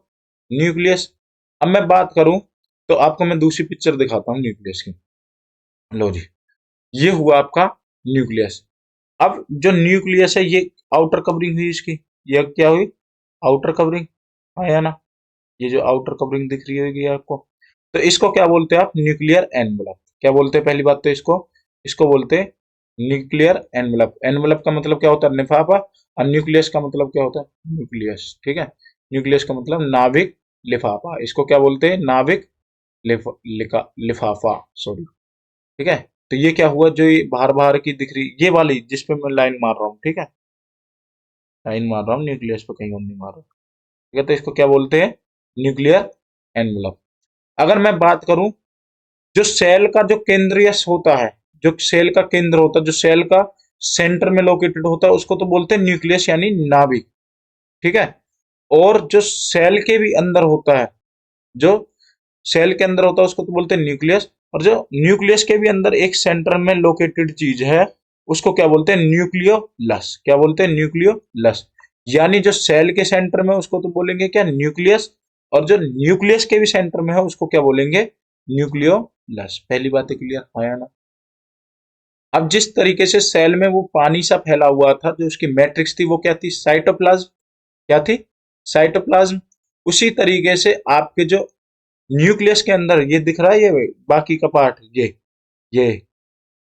न्यूक्लियस। अब मैं बात करूं तो आपको मैं दूसरी पिक्चर दिखाता हूं न्यूक्लियस की। लो जी, ये हुआ आपका न्यूक्लियस। अब जो न्यूक्लियस है ये आउटर कवरिंग हुई इसकी। ये क्या हुई? Outer covering. आया ना? ये जो आउटर कवरिंग दिख रही होगी आपको, तो इसको क्या बोलते हैं आप? Nuclear envelope. क्या बोलते हैं? पहली बात तो इसको इसको बोलते हैं न्यूक्लियर एनवलप। एनवलप का मतलब क्या होता है? लिफाफा। और न्यूक्लियस का मतलब क्या होता है? न्यूक्लियस, ठीक है। न्यूक्लियस का मतलब नाभिक लिफाफा। इसको क्या बोलते हैं? नाभिक लिफाफा, सॉरी, ठीक है। तो ये क्या हुआ? जो ये बाहर बाहर की दिख रही ये वाली जिस पे मैं लाइन मार रहा हूँ, ठीक है, लाइन मार रहा हूँ न्यूक्लियस पे, कहीं और नहीं मार रहा हूँ, ठीक है। तो इसको क्या बोलते हैं? Nuclear envelope. अगर मैं बात करूं, जो सेल का जो केंद्रीयस होता है, जो सेल का केंद्र होता है, जो सेल का सेंटर में लोकेटेड होता है, उसको तो बोलते हैं न्यूक्लियस यानी नाभिक, ठीक है। और जो सेल के भी अंदर होता है, जो सेल के अंदर होता है उसको तो बोलते हैं न्यूक्लियस। और जो न्यूक्लियस के भी अंदर एक सेंटर में लोकेटेड चीज है उसको क्या बोलते हैं? न्यूक्लियोलस। क्या बोलते हैं? न्यूक्लियोलस। यानी जो सेल के सेंटर में उसको तो बोलेंगे क्या? न्यूक्लियस। और जो न्यूक्लियस के भी सेंटर में है उसको क्या बोलेंगे? न्यूक्लियोलस। पहली बात क्लियर आया ना? अब जिस तरीके से सेल में वो पानी सा फैला हुआ था, जो उसकी मैट्रिक्स थी वो क्या थी? साइटोप्लाज्म। क्या थी? साइटोप्लाज्म। उसी तरीके से आपके जो न्यूक्लियस के अंदर ये दिख रहा है, ये बाकी का पार्ट, ये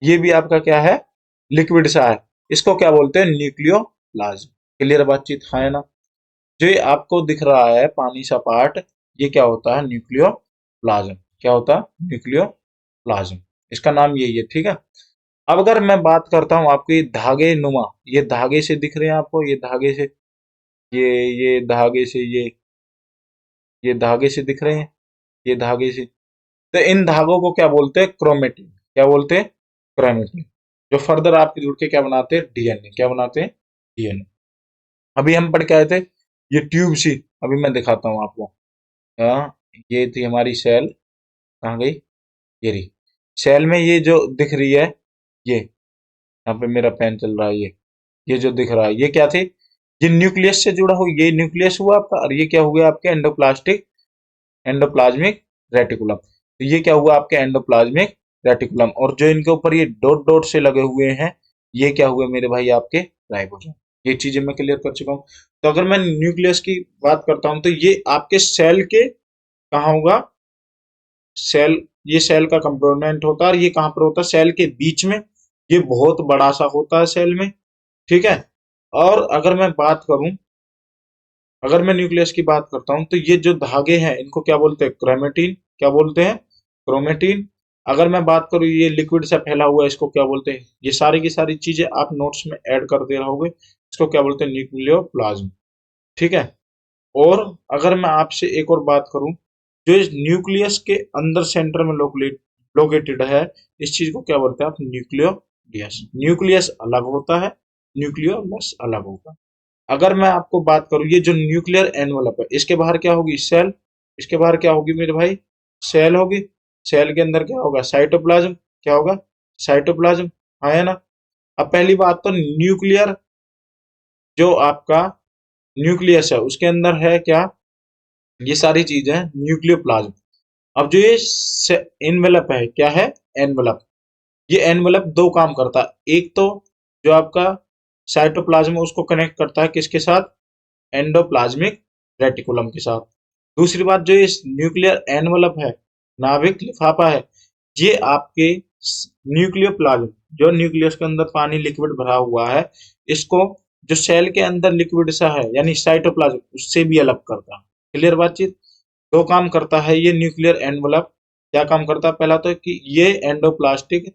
ये भी आपका क्या है? लिक्विड सा है। इसको क्या बोलते हैं? न्यूक्लियोप्लाज्म। क्लियर बातचीत है ना? जो ये आपको दिख रहा है पानी सा पार्ट, ये क्या होता है? न्यूक्लियोप्लाज्म। क्या होता है? न्यूक्लियोप्लाज्म। इसका नाम यही है, ठीक है। अब अगर मैं बात करता हूं आपके धागे नुमा, ये धागे से दिख रहे हैं आपको, ये धागे से, ये धागे से, ये धागे से दिख रहे हैं, ये धागे से। तो इन धागों को क्या बोलते हैं? क्रोमेटिन। क्या बोलते हैं? क्रोमेटिन। जो फर्दर आपके जुड़ के क्या बनाते हैं? डीएनए। क्या बनाते हैं? डीएनए। अभी हम पढ़ के आए थे ये ट्यूब सी। अभी मैं दिखाता हूँ आपको। हाँ, ये थी हमारी सेल। कहाँ गई? ये रही सेल में। ये जो दिख रही है, ये यहाँ पे मेरा पेन चल रहा है, ये जो दिख रहा है ये क्या थे? ये न्यूक्लियस से जुड़ा हो, ये न्यूक्लियस हुआ आपका। और ये क्या हुआ आपके? Endoplasmic reticulum. तो ये क्या हुआ आपके? Endoplasmic reticulum. और जो इनके ऊपर ये डॉट डॉट से लगे हुए हैं, ये क्या हुए मेरे भाई? आपके राइबोसोम। ये चीजें मैं क्लियर कर चुका हूँ। तो अगर मैं न्यूक्लियस की बात करता हूँ तो ये आपके सेल के कहाँ होगा? सेल, ये सेल का कंपोनेंट होता है। और ये कहाँ पर होता है? सेल के बीच में। ये बहुत बड़ा सा होता है सेल में, ठीक है। और अगर मैं बात करूं, अगर मैं न्यूक्लियस की बात करता हूं तो ये जो धागे हैं इनको क्या बोलते हैं? क्रोमेटिन। क्या बोलते हैं? क्रोमेटिन। अगर मैं बात करूं ये लिक्विड सा फैला हुआ है, इसको क्या बोलते हैं? ये सारी की सारी चीजें आप नोट्स में ऐड कर दे रहोगे। इसको क्या बोलते हैं? न्यूक्लियोप्लाज्म, ठीक है। और अगर मैं आपसे एक और बात करूं, जो इस न्यूक्लियस के अंदर सेंटर में लोकेटेड है, इस चीज को क्या बोलते हैं आप? न्यूक्लियोलस। न्यूक्लियस अलग होता है, न्यूक्लियोलस अलग होता है। अगर मैं आपको बात करूं, ये जो न्यूक्लियर एनवलप है, इसके बाहर क्या होगी? सेल। इसके बाहर क्या होगी मेरे भाई? सेल होगी। सेल के अंदर क्या होगा? साइटोप्लाज्म। क्या होगा? साइटोप्लाज्म। हाँ है ना? अब पहली बात तो न्यूक्लियर, जो आपका न्यूक्लियस है उसके अंदर है क्या? ये सारी चीजें न्यूक्लियोप्लाज्म। अब जो ये एनवेलप है, क्या है? एनवेलप। ये एनवेलप दो काम करता है। एक तो जो आपका साइटोप्लाज्म है उसको कनेक्ट करता है किसके साथ? एंडोप्लाज्मिक रेटिकुलम के साथ। दूसरी बात, जो इस न्यूक्लियर एनवलप है, नाभिक लिफाफा है, ये आपके न्यूक्लियोप्लाज्म, जो न्यूक्लियस के अंदर पानी लिक्विड भरा हुआ है, इसको जो सेल के अंदर लिक्विड सा है यानी साइटोप्लाज्म, उससे भी अलग करता है। क्लियर बातचीत? दो काम करता है ये न्यूक्लियर एनवलप। क्या काम करता है? पहला तो कि ये एंडोप्लास्टिक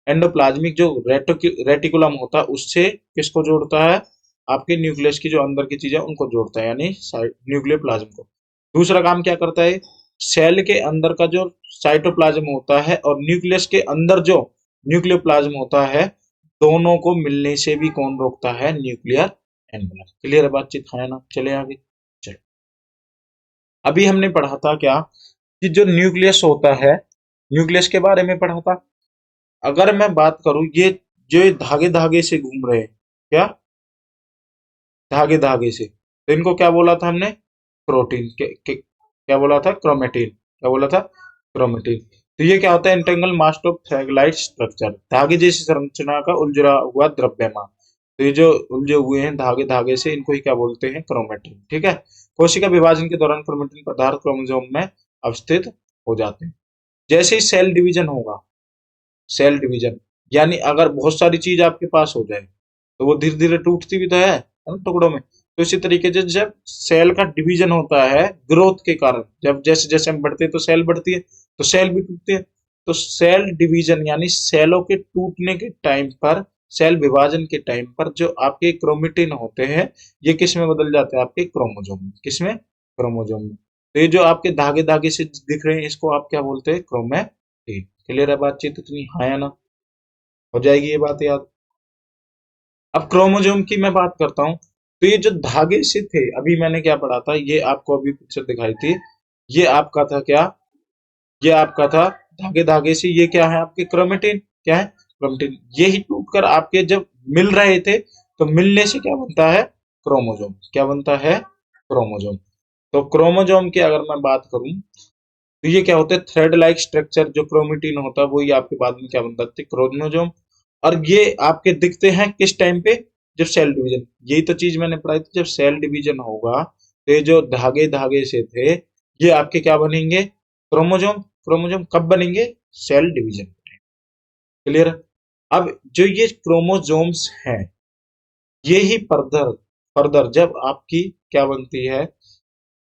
एंडोप्लाज्मिक जो रेटिकुलम होता है उससे किसको जोड़ता है, आपके न्यूक्लियस की जो अंदर की चीजें उनको जोड़ता है, यानी न्यूक्लियोप्लाज्म को। दूसरा काम क्या करता है, सेल के अंदर का जो साइटोप्लाज्म होता है और न्यूक्लियस के अंदर जो न्यूक्लियोप्लाज्म होता है, दोनों को मिलने से भी कौन रोकता है, न्यूक्लियर एनवलप। क्लियर है बातचीत, है ना? चले आगे। चलो, अभी हमने पढ़ा था क्या, कि जो न्यूक्लियस होता है, न्यूक्लियस के बारे में पढ़ा था। अगर मैं बात करूं, ये जो धागे धागे से घूम रहे हैं, क्या धागे धागे से, तो इनको क्या बोला था हमने, प्रोटीन क्या बोला था, क्रोमेटिन। क्या बोला था, क्रोमेटिन। तो ये क्या होता है, इंटेग्रल मास्ट ऑफ थैगलाइट स्ट्रक्चर, धागे जैसी संरचना का उलझा हुआ द्रव्यमान। तो ये जो उलझे हुए हैं धागे धागे से, इनको ही क्या बोलते हैं, क्रोमेटिन। ठीक है। कोशिका विभाजन के दौरान क्रोमेटिन पदार्थ क्रोमोसोम में अवस्थित हो जाते हैं। जैसे ही सेल डिवीजन होगा, सेल डिवीजन यानी अगर बहुत सारी चीज आपके पास हो जाए, तो वो धीरे धीरे टूटती भी तो है ना, टुकड़ों में। तो इसी तरीके से जब सेल का डिवीजन होता है ग्रोथ के कारण, जब जैसे जैसे हम बढ़ते हैं तो सेल बढ़ती है, तो सेल भी टूटती है। तो सेल डिवीजन यानी सेलों के टूटने के टाइम पर, सेल विभाजन के टाइम पर जो आपके क्रोमेटिन होते हैं, ये किस में बदल जाते हैं, आपके क्रोमोजोम में। किसमें, क्रोमोजोम में। तो ये जो आपके धागे धागे से दिख रहे हैं, इसको आप क्या बोलते हैं, क्रोमेटिन। क्लियर है बातचीत इतनी, हाँ या ना? हो जाएगी ये बात याद। अब क्रोमोसोम की मैं बात करता हूँ, तो ये जो धागे से थे, अभी मैंने क्या पढ़ा था, ये आपको अभी पिक्चर दिखाई थी, ये आपका था क्या, ये आपका था धागे धागे से, ये क्या है, आपके क्रोमेटिन। क्या है, क्रोमेटिन। ये ही टूटकर आपके जब मिल रहे थे, तो मिलने से क्या बनता है, क्रोमोसोम। क्या बनता है, क्रोमोसोम। तो क्रोमोसोम की अगर मैं बात करूं, तो ये क्या होता है, थ्रेड लाइक स्ट्रक्चर जो क्रोमेटिन होता है, वो ये आपके बाद में क्या बनता है, क्रोमोसोम। और ये आपके दिखते हैं किस टाइम पे, जब सेल डिवीजन। यही तो चीज मैंने पढ़ाई थी, जब सेल डिवीजन होगा, तो ये जो धागे धागे से थे, ये आपके क्या बनेंगे, क्रोमोसोम। क्रोमोसोम कब बनेंगे, सेल डिवीजन। क्लियर। अब जो ये क्रोमोसोम्स हैं, ये ही फर्दर फर्दर जब आपकी क्या बनती है,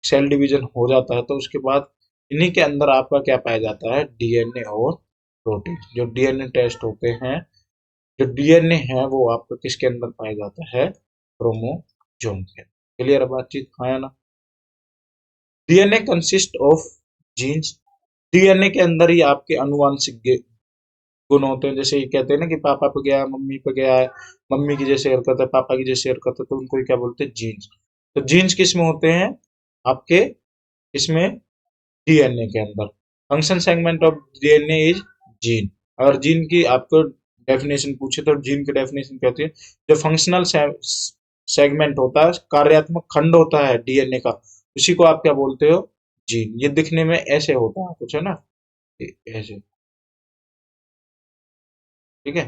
सेल डिवीजन हो जाता है, तो उसके बाद इन्हीं के अंदर आपका क्या पाया जाता है, डीएनए और प्रोटीन। जो डीएनए टेस्ट होते हैं, जो डीएनए है वो आपका किसके अंदर पाया जाता है, क्रोमोसोम के। क्लियर है बातचीत, हाँ या ना? DNA consist of genes. DNA के अंदर ही आपके अनुवांशिक गुण होते हैं। जैसे ये कहते हैं ना कि पापा पे गया है, मम्मी पे गया है, मम्मी की जैसे हरकत है, पापा की जैसे हरकत है, तो उनको ही क्या बोलते हैं, जीन्स। तो जीन्स किस में होते हैं, आपके इसमें डीएनए के अंदर। Function segment of DNA is gene. अगर जीन की आपको डेफिनेशन पूछे, तो जीन की डेफिनेशन कहती है, जो फंक्शनल सेगमेंट होता है, कार्यात्मक खंड होता है डीएनए का, उसी को आप क्या बोलते हो, जीन। ये दिखने में ऐसे होता है कुछ, है ना, ऐसे। ठीक है,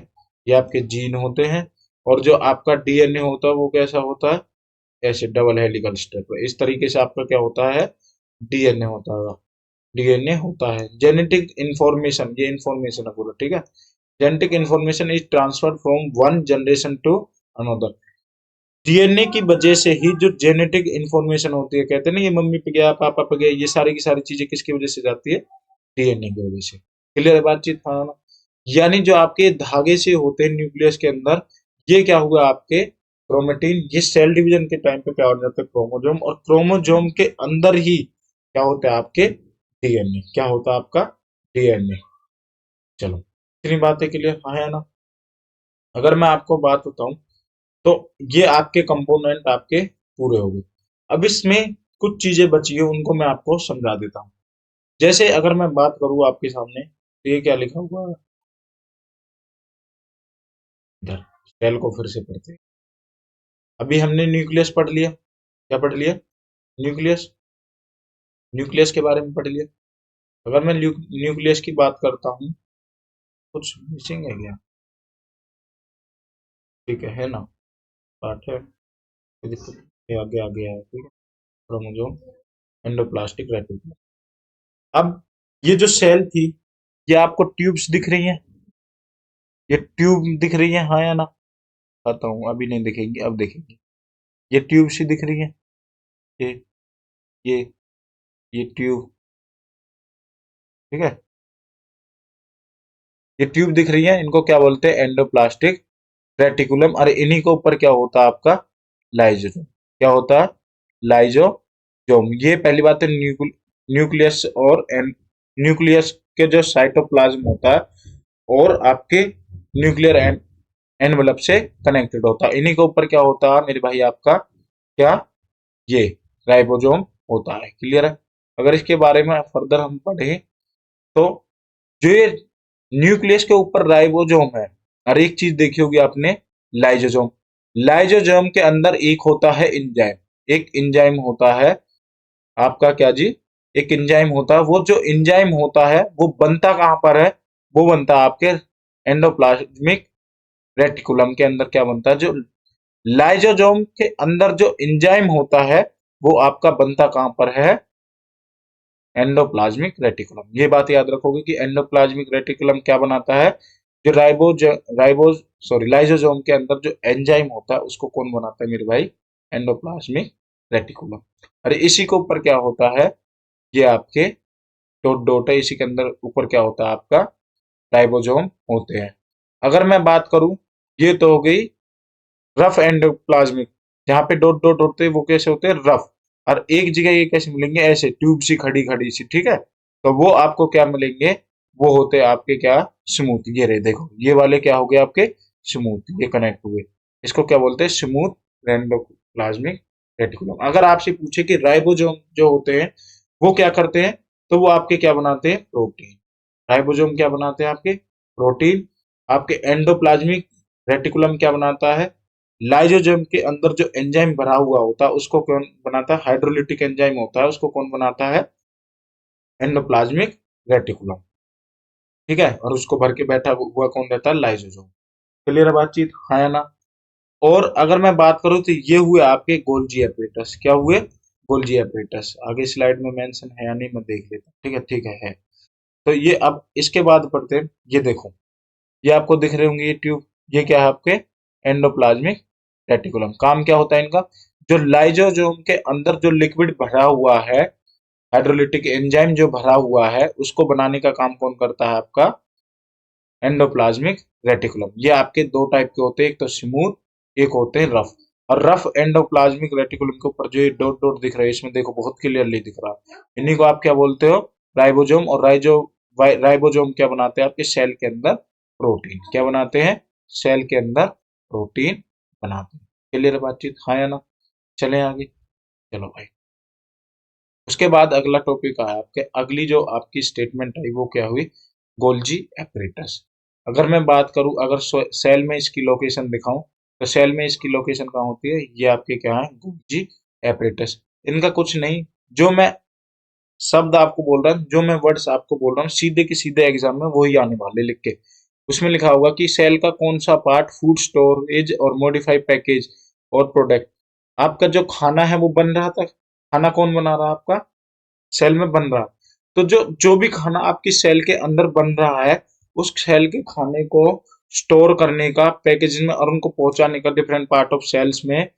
ये आपके जीन होते हैं। और जो आपका डीएनए होता है वो कैसा होता है, ऐसे डबल हेलिकल स्ट्रक्चर, इस तरीके से आपका क्या होता है, डीएनए होता है। डीएनए होता है जेनेटिक इंफॉर्मेशन, ये इंफॉर्मेशन है पूरा। ठीक है, genetic information is transfer from one generation to another. DNA की वजह से ही जो जेनेटिक इंफॉर्मेशन होती है, कहते हैं ना, ये मम्मी पे गया, पापा पे गया, ये सारी की सारी चीजें किसकी वजह से जाती है, डीएनए की वजह से। क्लियर है बातचीत, हाँ ना? यानी जो आपके धागे से होते हैं न्यूक्लियस के अंदर, ये क्या हुआ, आपके क्रोमेटिन, ये सेल डिवीजन के टाइम पे क्या हो जाता है, क्रोमोजोम। और क्रोमोजोम के अंदर ही क्या होता है, आपके डीएनए। क्या होता है आपका, डीएनए। चलो, इतनी बातें क्लियर, हाँ है ना? अगर मैं आपको बात बताऊं, तो ये आपके कंपोनेंट आपके पूरे हो गए। अब इसमें कुछ चीजें बची है, उनको मैं आपको समझा देता हूँ। जैसे अगर मैं बात करूँ आपके सामने, तो ये क्या लिखा हुआ है, इधर सेल को फिर से पढ़ते हैं। अभी हमने न्यूक्लियस पढ़ लिया, क्या पढ़ लिया, न्यूक्लियस। न्यूक्लियस के बारे में पढ़ लिया। अगर मैं न्यूक्लियस की बात करता हूँ, कुछ मिसिंग है क्या, ठीक है ना, पार्ट है, कोई दिक्कत नहीं, ये आगे आगे है, ठीक है। Chromosome, endoplastic reticulum. अब ये जो सेल थी, ये आपको ट्यूब्स दिख रही हैं, ये ट्यूब दिख रही है, हाँ या ना? बताता हूँ, अभी नहीं दिखेंगी, अब दिखेंगी। ये ट्यूब सी दिख रही है, ये ये ये ट्यूब। ठीक है, ये ट्यूब दिख रही है, इनको क्या बोलते हैं, एंडोप्लास्टिक रेटिकुलम। और इन्हीं के ऊपर क्या होता है आपका, लाइजोजोम। क्या होता है, लाइजोजोम। ये पहली बात है, न्यूक्लियस और न्यूक्लियस के जो साइटोप्लाज्म होता है और आपके न्यूक्लियर एनवलप से कनेक्टेड होता है। इन्हीं के ऊपर क्या होता है मेरे भाई, आपका क्या, ये राइबोसोम होता है। क्लियर है। अगर इसके बारे में फर्दर हम पढ़ें तो जो ये न्यूक्लियस के ऊपर राइबोसोम है, और एक चीज देखी होगी आपने, लाइजोसोम। लाइजोसोम के अंदर एक होता है इंजाइम, एक इंजाइम होता है आपका, क्या जी, एक इंजाइम होता है। वो जो इंजाइम होता है वो बनता कहां पर है, वो बनता है आपके एंडोप्लाज्मिक रेटिकुलम के अंदर। क्या बनता है, जो लाइजोसोम के अंदर जो इंजाइम होता है वो आपका बनता कहां पर है, एंडोप्लाज्मिक रेटिकुलम। ये बात याद रखोगे कि एंडोप्लाज्मिक रेटिकुलम क्या बनाता है, जो राइबोज सॉरी लाइजोसोम के अंदर जो एंजाइम होता है उसको कौन बनाता है मेरे भाई, एंडोप्लाज्मिक रेटिकुलम। अरे इसी के ऊपर क्या होता है, ये आपके डॉट डॉट है, इसी के अंदर ऊपर क्या होता है आपका, राइबोसोम होते हैं। अगर मैं बात करूं, ये तो हो गई रफ एंडोप्लाज्मिक, जहाँ पे डॉट डॉट होते हैं वो कैसे होते हैं, रफ। और एक जगह ये कैसे मिलेंगे, ऐसे ट्यूब सी खड़ी खड़ी सी, ठीक है। तो वो आपको क्या मिलेंगे, वो होते हैं आपके क्या, स्मूथ। ये रहे देखो, ये वाले क्या हो गए आपके, स्मूथ, ये कनेक्ट हुए। इसको क्या बोलते हैं, स्मूथ एंडोप्लाज्मिक रेटिकुलम। अगर आपसे पूछे कि राइबोसोम जो होते हैं वो क्या करते हैं, तो वो आपके क्या बनाते हैं, प्रोटीन। राइबोसोम क्या बनाते हैं आपके, प्रोटीन। आपके एंडोप्लाज्मिक रेटिकुलम क्या बनाता है, लाइजोसोम के अंदर जो एंजाइम भरा हुआ होता है उसको कौन बनाता है, हाइड्रोलिटिक एंजाइम होता है, उसको कौन बनाता है, एंडोप्लाज्मिक रेटिकुलम। ठीक है। और उसको भर के बैठा हुआ कौन रहता है, लाइजोसोम। क्लियर है बातचीत, हाँ या ना। और अगर मैं बात करूं तो ये हुए आपके गोल्जी एपरेटस। क्या हुए, गोल्जी एपरेटस। आगे स्लाइड में मेंशन है या नहीं मैं देख लेता हूं। ठीक है, ठीक है। तो ये अब इसके बाद पढ़ते हैं। ये देखो, ये आपको दिख रहे होंगे ये ट्यूब, ये क्या है आपके, एंडोप्लाज्मिक रेटिकुलम। काम क्या होता है इनका, जो लाइजोसोम के अंदर जो लिक्विड भरा हुआ है, हाइड्रोलिटिक एंजाइम जो भरा हुआ है, उसको बनाने का काम कौन करता है आपका, एंडोप्लाज्मिक रेटिकुलम। ये आपके दो टाइप के होते हैं, एक तो स्मूथ, एक होते हैं रफ। और रफ एंडोप्लाज्मिक रेटिकुलम के ऊपर जो ये डॉट डॉट दिख रहा है, इसमें देखो बहुत क्लियरली दिख रहा है। इन्हीं को आप क्या बोलते हो, राइबोसोम। और राइबोसोम क्या बनाते हैं आपके सेल के अंदर, प्रोटीन। क्या बनाते हैं, सेल के अंदर प्रोटीन बनाते हैं। क्लियर बातचीत, हाँ या ना। चलें आगे, चलो भाई। उसके बाद अगला टॉपिक आया आपके, अगली जो आपकी स्टेटमेंट आई वो क्या हुई, गोल्जी एपरेटस। अगर मैं बात करूं, अगर सेल में इसकी लोकेशन दिखाऊं, तो सेल में इसकी लोकेशन कहाँ होती है, ये आपके क्या है, गोल्जी एपरेटस। इनका कुछ नहीं, जो मैं शब्द आपको बोल रहा हूँ, जो मैं वर्ड्स आपको बोल रहा हूँ, सीधे के सीधे एग्जाम में वही आने वाले लिख के। उसमें लिखा होगा कि सेल का कौन सा पार्ट फूड स्टोरेज और मॉडिफाई पैकेज और प्रोडक्ट, आपका जो खाना है वो बन रहा था। खाना कौन बना रहा है आपका, सेल में बन रहा है। तो जो जो भी खाना आपकी सेल के अंदर बन रहा है, उस सेल के खाने को स्टोर करने का, पैकेजिंग में और उनको पहुंचाने का डिफरेंट पार्ट ऑफ सेल्स में,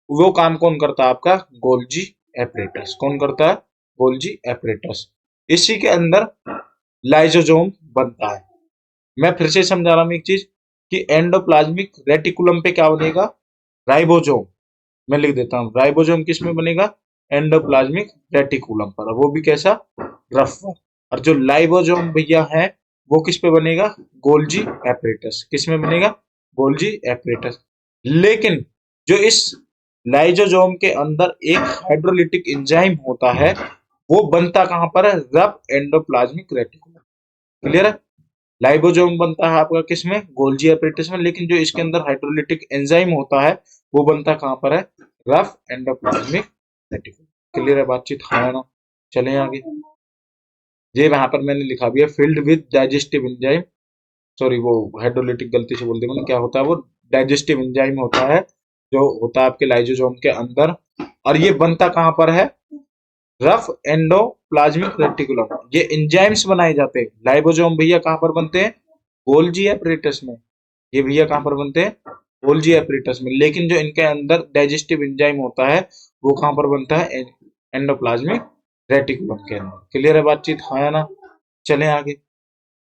वो काम कौन करता है आपका, गोल्जी एपरेटस। कौन करता है, गोल्जी एपरेटस। इसी के अंदर लाइजोसोम बनता है। मैं फिर से समझा रहा हूं एक चीज, कि एंडोप्लाज्मिक रेटिकुलम पे क्या बनेगा, राइबोसोम। मैं लिख देता हूँ, राइबोसोम किस में बनेगा, एंडोप्लाज्मिक रेटिकुलम पर, वो भी कैसा, रफ। और जो लाइबोसोम भैया है वो किस पे बनेगा, गोल्जी एपरेटस। किस में बनेगा, गोल्जी एपरेटस। लेकिन जो इस लाइजोसोम के अंदर एक हाइड्रोलिटिक एंजाइम होता है, वो बनता कहां पर है, रफ एंडोप्लाज्मिक रेटिकुलम। क्लियर है। लाइबोसोम बनता है आपका किसमें, गोल्जी एपरेटस में। लेकिन जो इसके अंदर हाइड्रोलिटिक एंजाइम होता है वो बनता कहां पर है, रफ एंडोप्लाज्मिक रेटिकुलम। क्लियर है बातचीत, हाँ ना। चलें आगे। ये वहां पर मैंने लिखा भी है, filled with digestive enzyme. Sorry, वो हाइड्रोलिटिक गलती से बोल दी मैंने। क्या होता है वो, डाइजेस्टिव एंजाइम होता है, जो होता है आपके लाइजोसोम के अंदर। और ये बनता कहां पर है, रफ एंडोप्लाज्मिक रेटिकुलम। ये एंजाइम्स बनाए जाते हैं। लाइबोसोम भैया कहां पर बनते हैं, गोल्जी एपरेटस में। ये भैया कहां पर बनते हैं, गोल्जी एपरेटस में। लेकिन जो इनके अंदर डाइजेस्टिव एंजाइम होता है वो कहां पर बनता है, एंडोप्लाज्मिक रेटिकुलम के अंदर। क्लियर है बातचीत, हाँ या ना। चलें आगे,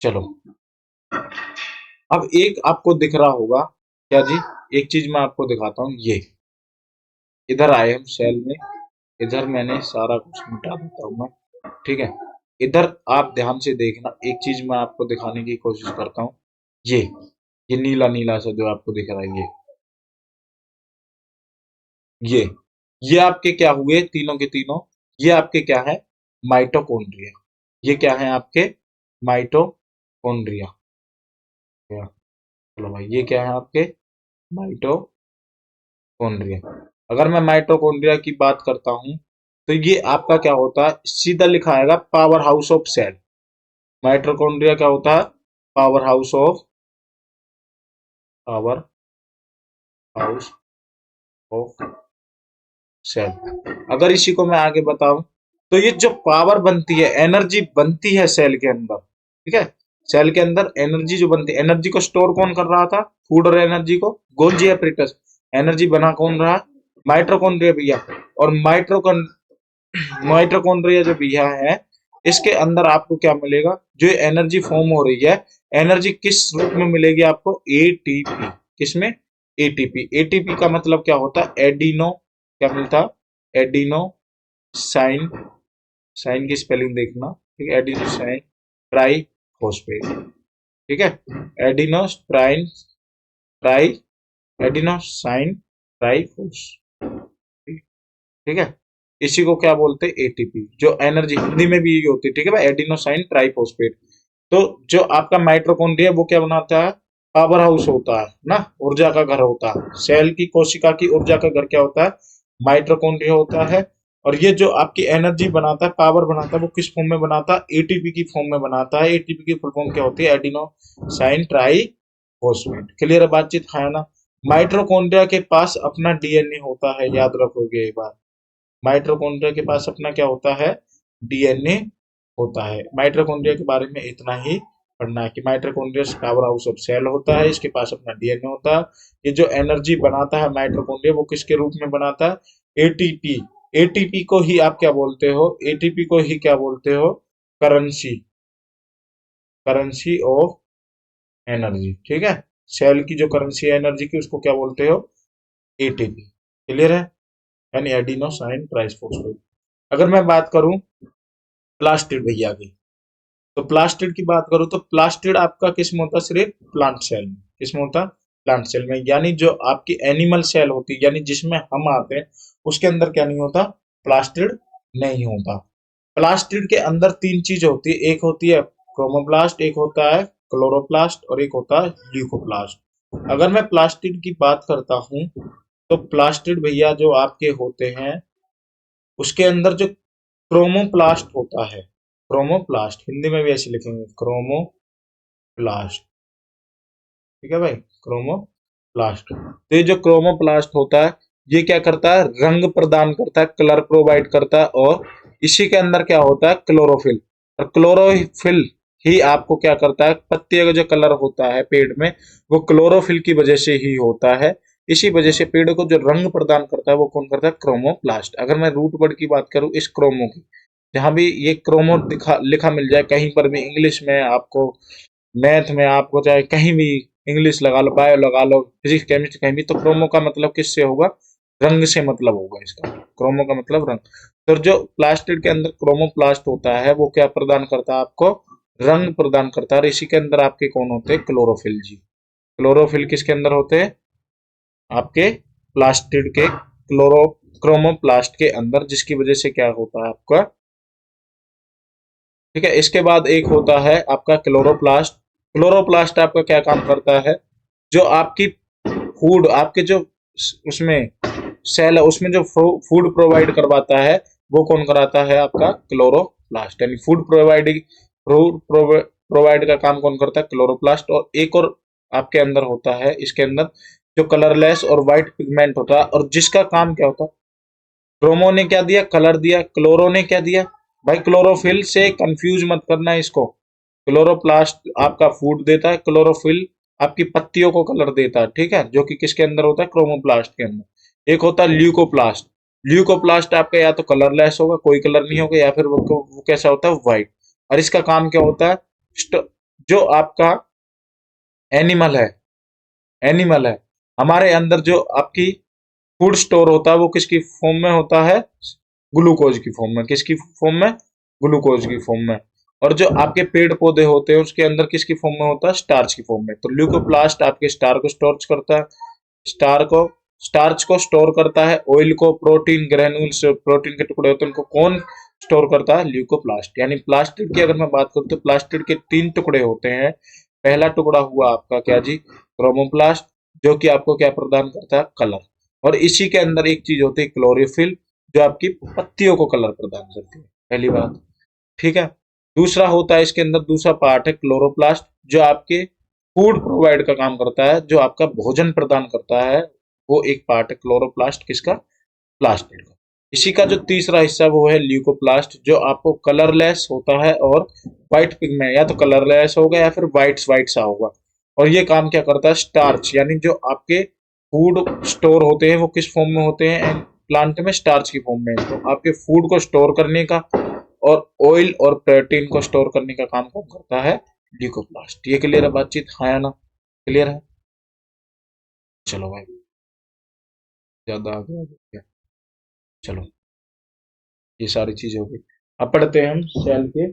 चलो। अब एक आपको दिख रहा होगा क्या जी, एक चीज मैं आपको दिखाता हूँ। ये इधर आए हम सेल में, इधर मैंने सारा कुछ मिटा देता हूँ मैं, ठीक है। इधर आप ध्यान से देखना, एक चीज मैं आपको दिखाने की कोशिश करता हूँ। ये नीला नीला सा जो आपको दिख रहा है, ये ये आपके क्या हुए, तीनों के तीनों, ये आपके क्या है, माइटोकॉन्ड्रिया। ये क्या है आपके, माइटोकॉन्ड्रिया। चलो भाई, ये क्या है आपके, माइटोकॉन्ड्रिया। अगर मैं माइटोकॉन्ड्रिया की बात करता हूं, तो ये आपका क्या होता है, सीधा लिखा आएगा power house of cell. Mitochondria क्या होता है, power house of, power house of cell. अगर इसी को मैं आगे बताऊं, तो ये जो पावर बनती है, एनर्जी बनती है सेल के अंदर, ठीक है। सेल के अंदर एनर्जी जो बनती है, एनर्जी को स्टोर कौन कर रहा था, फूड और एनर्जी को, गोल्जी एपरेटस। एनर्जी बना कौन रहा, माइटोकॉन्ड्रिया भैया। और माइटोकॉन्ड्रिया जो भैया है, इसके अंदर आपको क्या मिलेगा, जो एनर्जी फॉर्म हो रही है, एनर्जी किस रूप में मिलेगी आपको, एटीपी। किसमें, एटीपी। एटीपी का मतलब क्या होता है, एडिनो, क्या मिलता, एडिनो साइन, साइन की स्पेलिंग देखना, ठीक है, एडिनो साइन ट्राई फॉस्फेट, ठीक है। Adeno trine tri, adenosine triphosphate, ठीक है। इसी को क्या बोलते हैं, एटीपी। जो एनर्जी हिंदी में भी यही होती है, ठीक है भाई, एडिनोसाइन ट्राइफॉस्फेट। तो जो आपका माइटोकॉन्ड्रिया है, वो क्या बनाता है, पावर हाउस होता है ना, ऊर्जा का घर होता है। सेल की कोशिका की ऊर्जा का घर क्या होता है, माइटोकॉन्ड्रिया होता है। और ये जो आपकी एनर्जी बनाता है, पावर बनाता है, वो किस फॉर्म में बनाता है, एटीपी की फॉर्म में बनाता है। एटीपी की फुल फॉर्म क्या होती है, एडिनोसाइन ट्राइफॉस्फेट। क्लियर है बातचीत, है ना। माइटोकॉन्ड्रिया के पास अपना डीएनए होता है, याद रखोगे एक बार। माइटोकॉन्ड्रिया के पास अपना क्या होता है, डीएनए होता है। माइटोकॉन्ड्रिया के बारे में इतना ही पढ़ना है कि mitochondria power house of cell होता है, इसके पास अपना डीएनए होता है। ये जो एनर्जी बनाता है माइटोकॉन्ड्रिया, वो किसके रूप में बनाता है, एटीपी। एटीपी को ही आप क्या बोलते हो, एटीपी को ही क्या बोलते हो, करेंसी, करेंसी ऑफ एनर्जी, ठीक है। सेल की जो करेंसी है एनर्जी की, उसको क्या बोलते हो, एटीपी। क्लियर है, यानी एडिनोसाइन ट्राइफॉस्फेट। अगर मैं बात करूं प्लास्टिड भैया की, तो प्लास्टिड की बात करूं, तो प्लास्टिड आपका किस में होता है, सिर्फ प्लांट सेल में। किस में होता, प्लांट सेल में। यानी जो आपकी एनिमल सेल होती है, यानी जिसमें हम आते हैं, उसके अंदर क्या नहीं होता, प्लास्टिड नहीं होता। प्लास्टिड के अंदर तीन चीज होती है, एक होती है क्रोमोप्लास्ट, एक होता है क्लोरोप्लास्ट, और एक होता है ल्यूकोप्लास्ट। अगर मैं प्लास्टिड की बात करता हूं, तो प्लास्टिड भैया जो आपके होते हैं, उसके अंदर जो क्रोमोप्लास्ट होता है, क्रोमोप्लास्ट हिंदी में भी ऐसे लिखेंगे, क्रोमोप्लास्ट, ठीक है भाई, क्रोमोप्लास्ट। तो ये जो क्रोमोप्लास्ट होता है, ये क्या करता है, रंग प्रदान करता है, कलर प्रोवाइड करता है। और इसी के अंदर क्या होता है, क्लोरोफिल। और क्लोरोफिल ही आपको क्या करता है, पत्ती का जो कलर होता है पेड़ में, वो क्लोरोफिल की वजह से ही होता है। इसी वजह से पेड़ को जो रंग प्रदान करता है, वो कौन करता है, क्रोमोप्लास्ट। अगर मैं रूट वर्ड की बात करूं, इस क्रोमो की, जहां भी ये क्रोमो दिखा लिखा मिल जाए कहीं पर भी, इंग्लिश में आपको, मैथ में आपको, चाहे कहीं भी इंग्लिश लगा लो, बायो लगा लो, फिजिक्स केमिस्ट्री कहीं भी, तो क्रोमो का मतलब किससे होगा, रंग से मतलब होगा इसका। क्रोमो का मतलब रंग। तो जो प्लास्टिड के अंदर क्रोमोप्लास्ट होता है, वो क्या प्रदान करता है आपको, रंग प्रदान करता है। और इसी के अंदर आपके कौन होते हैं, क्लोरोफिल जी। क्लोरोफिल किसके अंदर होते हैं, आपके प्लास्टिड के क्रोमोप्लास्ट के अंदर, जिसकी वजह से क्या होता है आपका, ठीक है। इसके बाद एक होता है आपका क्लोरोप्लास्ट। क्लोरोप्लास्ट आपका क्या काम करता है, जो आपकी फूड, आपके जो उसमें सेल है, उसमें जो फूड प्रोवाइड करवाता है, वो कौन कराता है, आपका क्लोरोप्लास्ट। यानी फूड प्रोवाइड का काम कौन करता है, क्लोरोप्लास्ट। और एक और आपके अंदर होता है, इसके अंदर जो कलरलेस और व्हाइट पिगमेंट होता है, और जिसका काम क्या होता है, क्रोमो ने क्या दिया, कलर दिया, क्लोरो ने क्या दिया भाई, क्लोरोफिल से कंफ्यूज मत करना इसको। क्लोरोप्लास्ट आपका फूड देता है, क्लोरोफिल आपकी पत्तियों को कलर देता है, ठीक है, जो कि किसके अंदर होता है, क्रोमोप्लास्ट के अंदर। एक होता है ल्यूकोप्लास्ट। ल्यूकोप्लास्ट आपका या तो कलरलेस होगा, कोई कलर नहीं होगा, या फिर वो कैसा होता है, व्हाइट। और इसका काम क्या होता है, जो आपका एनिमल है, एनिमल है। हमारे अंदर जो आपकी फूड स्टोर होता है वो किसकी फॉर्म में होता है? ग्लूकोज की फॉर्म में। किसकी फॉर्म में? ग्लूकोज की फॉर्म में। और जो आपके पेड़ पौधे होते हैं उसके अंदर किसकी फॉर्म में होता है? स्टार्च की फॉर्म में। तो ल्यूकोप्लास्ट आपके स्टार को स्टोर करता है, स्टार को स्टार्च को स्टोर करता है, ऑयल को, प्रोटीन ग्रेन्यूल्स, प्रोटीन के टुकड़े होते हैं उनको कौन स्टोर करता है? ल्यूकोप्लास्ट। यानी प्लास्टिड की अगर मैं बात करूं तो प्लास्टिड के 3 टुकड़े होते हैं। पहला टुकड़ा हुआ आपका क्या जी? क्रोमोप्लास्ट, जो कि आपको क्या प्रदान करता है? कलर। और इसी के अंदर एक चीज होती है क्लोरोफिल, जो आपकी पत्तियों को कलर प्रदान करती है। पहली बात, ठीक है। दूसरा होता है इसके अंदर, दूसरा पार्ट है क्लोरोप्लास्ट, जो आपके फूड प्रोवाइड का काम करता है, जो आपका भोजन प्रदान करता है। वो एक पार्ट है क्लोरोप्लास्ट किसका? प्लास्टिड का। इसी का जो तीसरा हिस्सा वो है ल्यूकोप्लास्ट, जो आपको कलरलेस होता है और व्हाइट पिगमेंट, या तो कलरलेस होगा या फिर व्हाइट व्हाइट सा होगा। और ये काम क्या करता है? स्टार्च, यानी जो आपके फूड स्टोर होते हैं वो किस फॉर्म में होते हैं? प्लांट में स्टार्च की फॉर्म में। तो आपके फूड को स्टोर करने का और ऑयल और प्रोटीन को स्टोर करने का काम कौन करता है? ल्यूकोप्लास्ट। ये क्लियर है बातचीत? हाँ या ना? क्लियर है? चलो भाई, ज्यादा आगे आ गया। चलो, ये सारी चीजें हो गई। अब पढ़ते हैं हम सेल के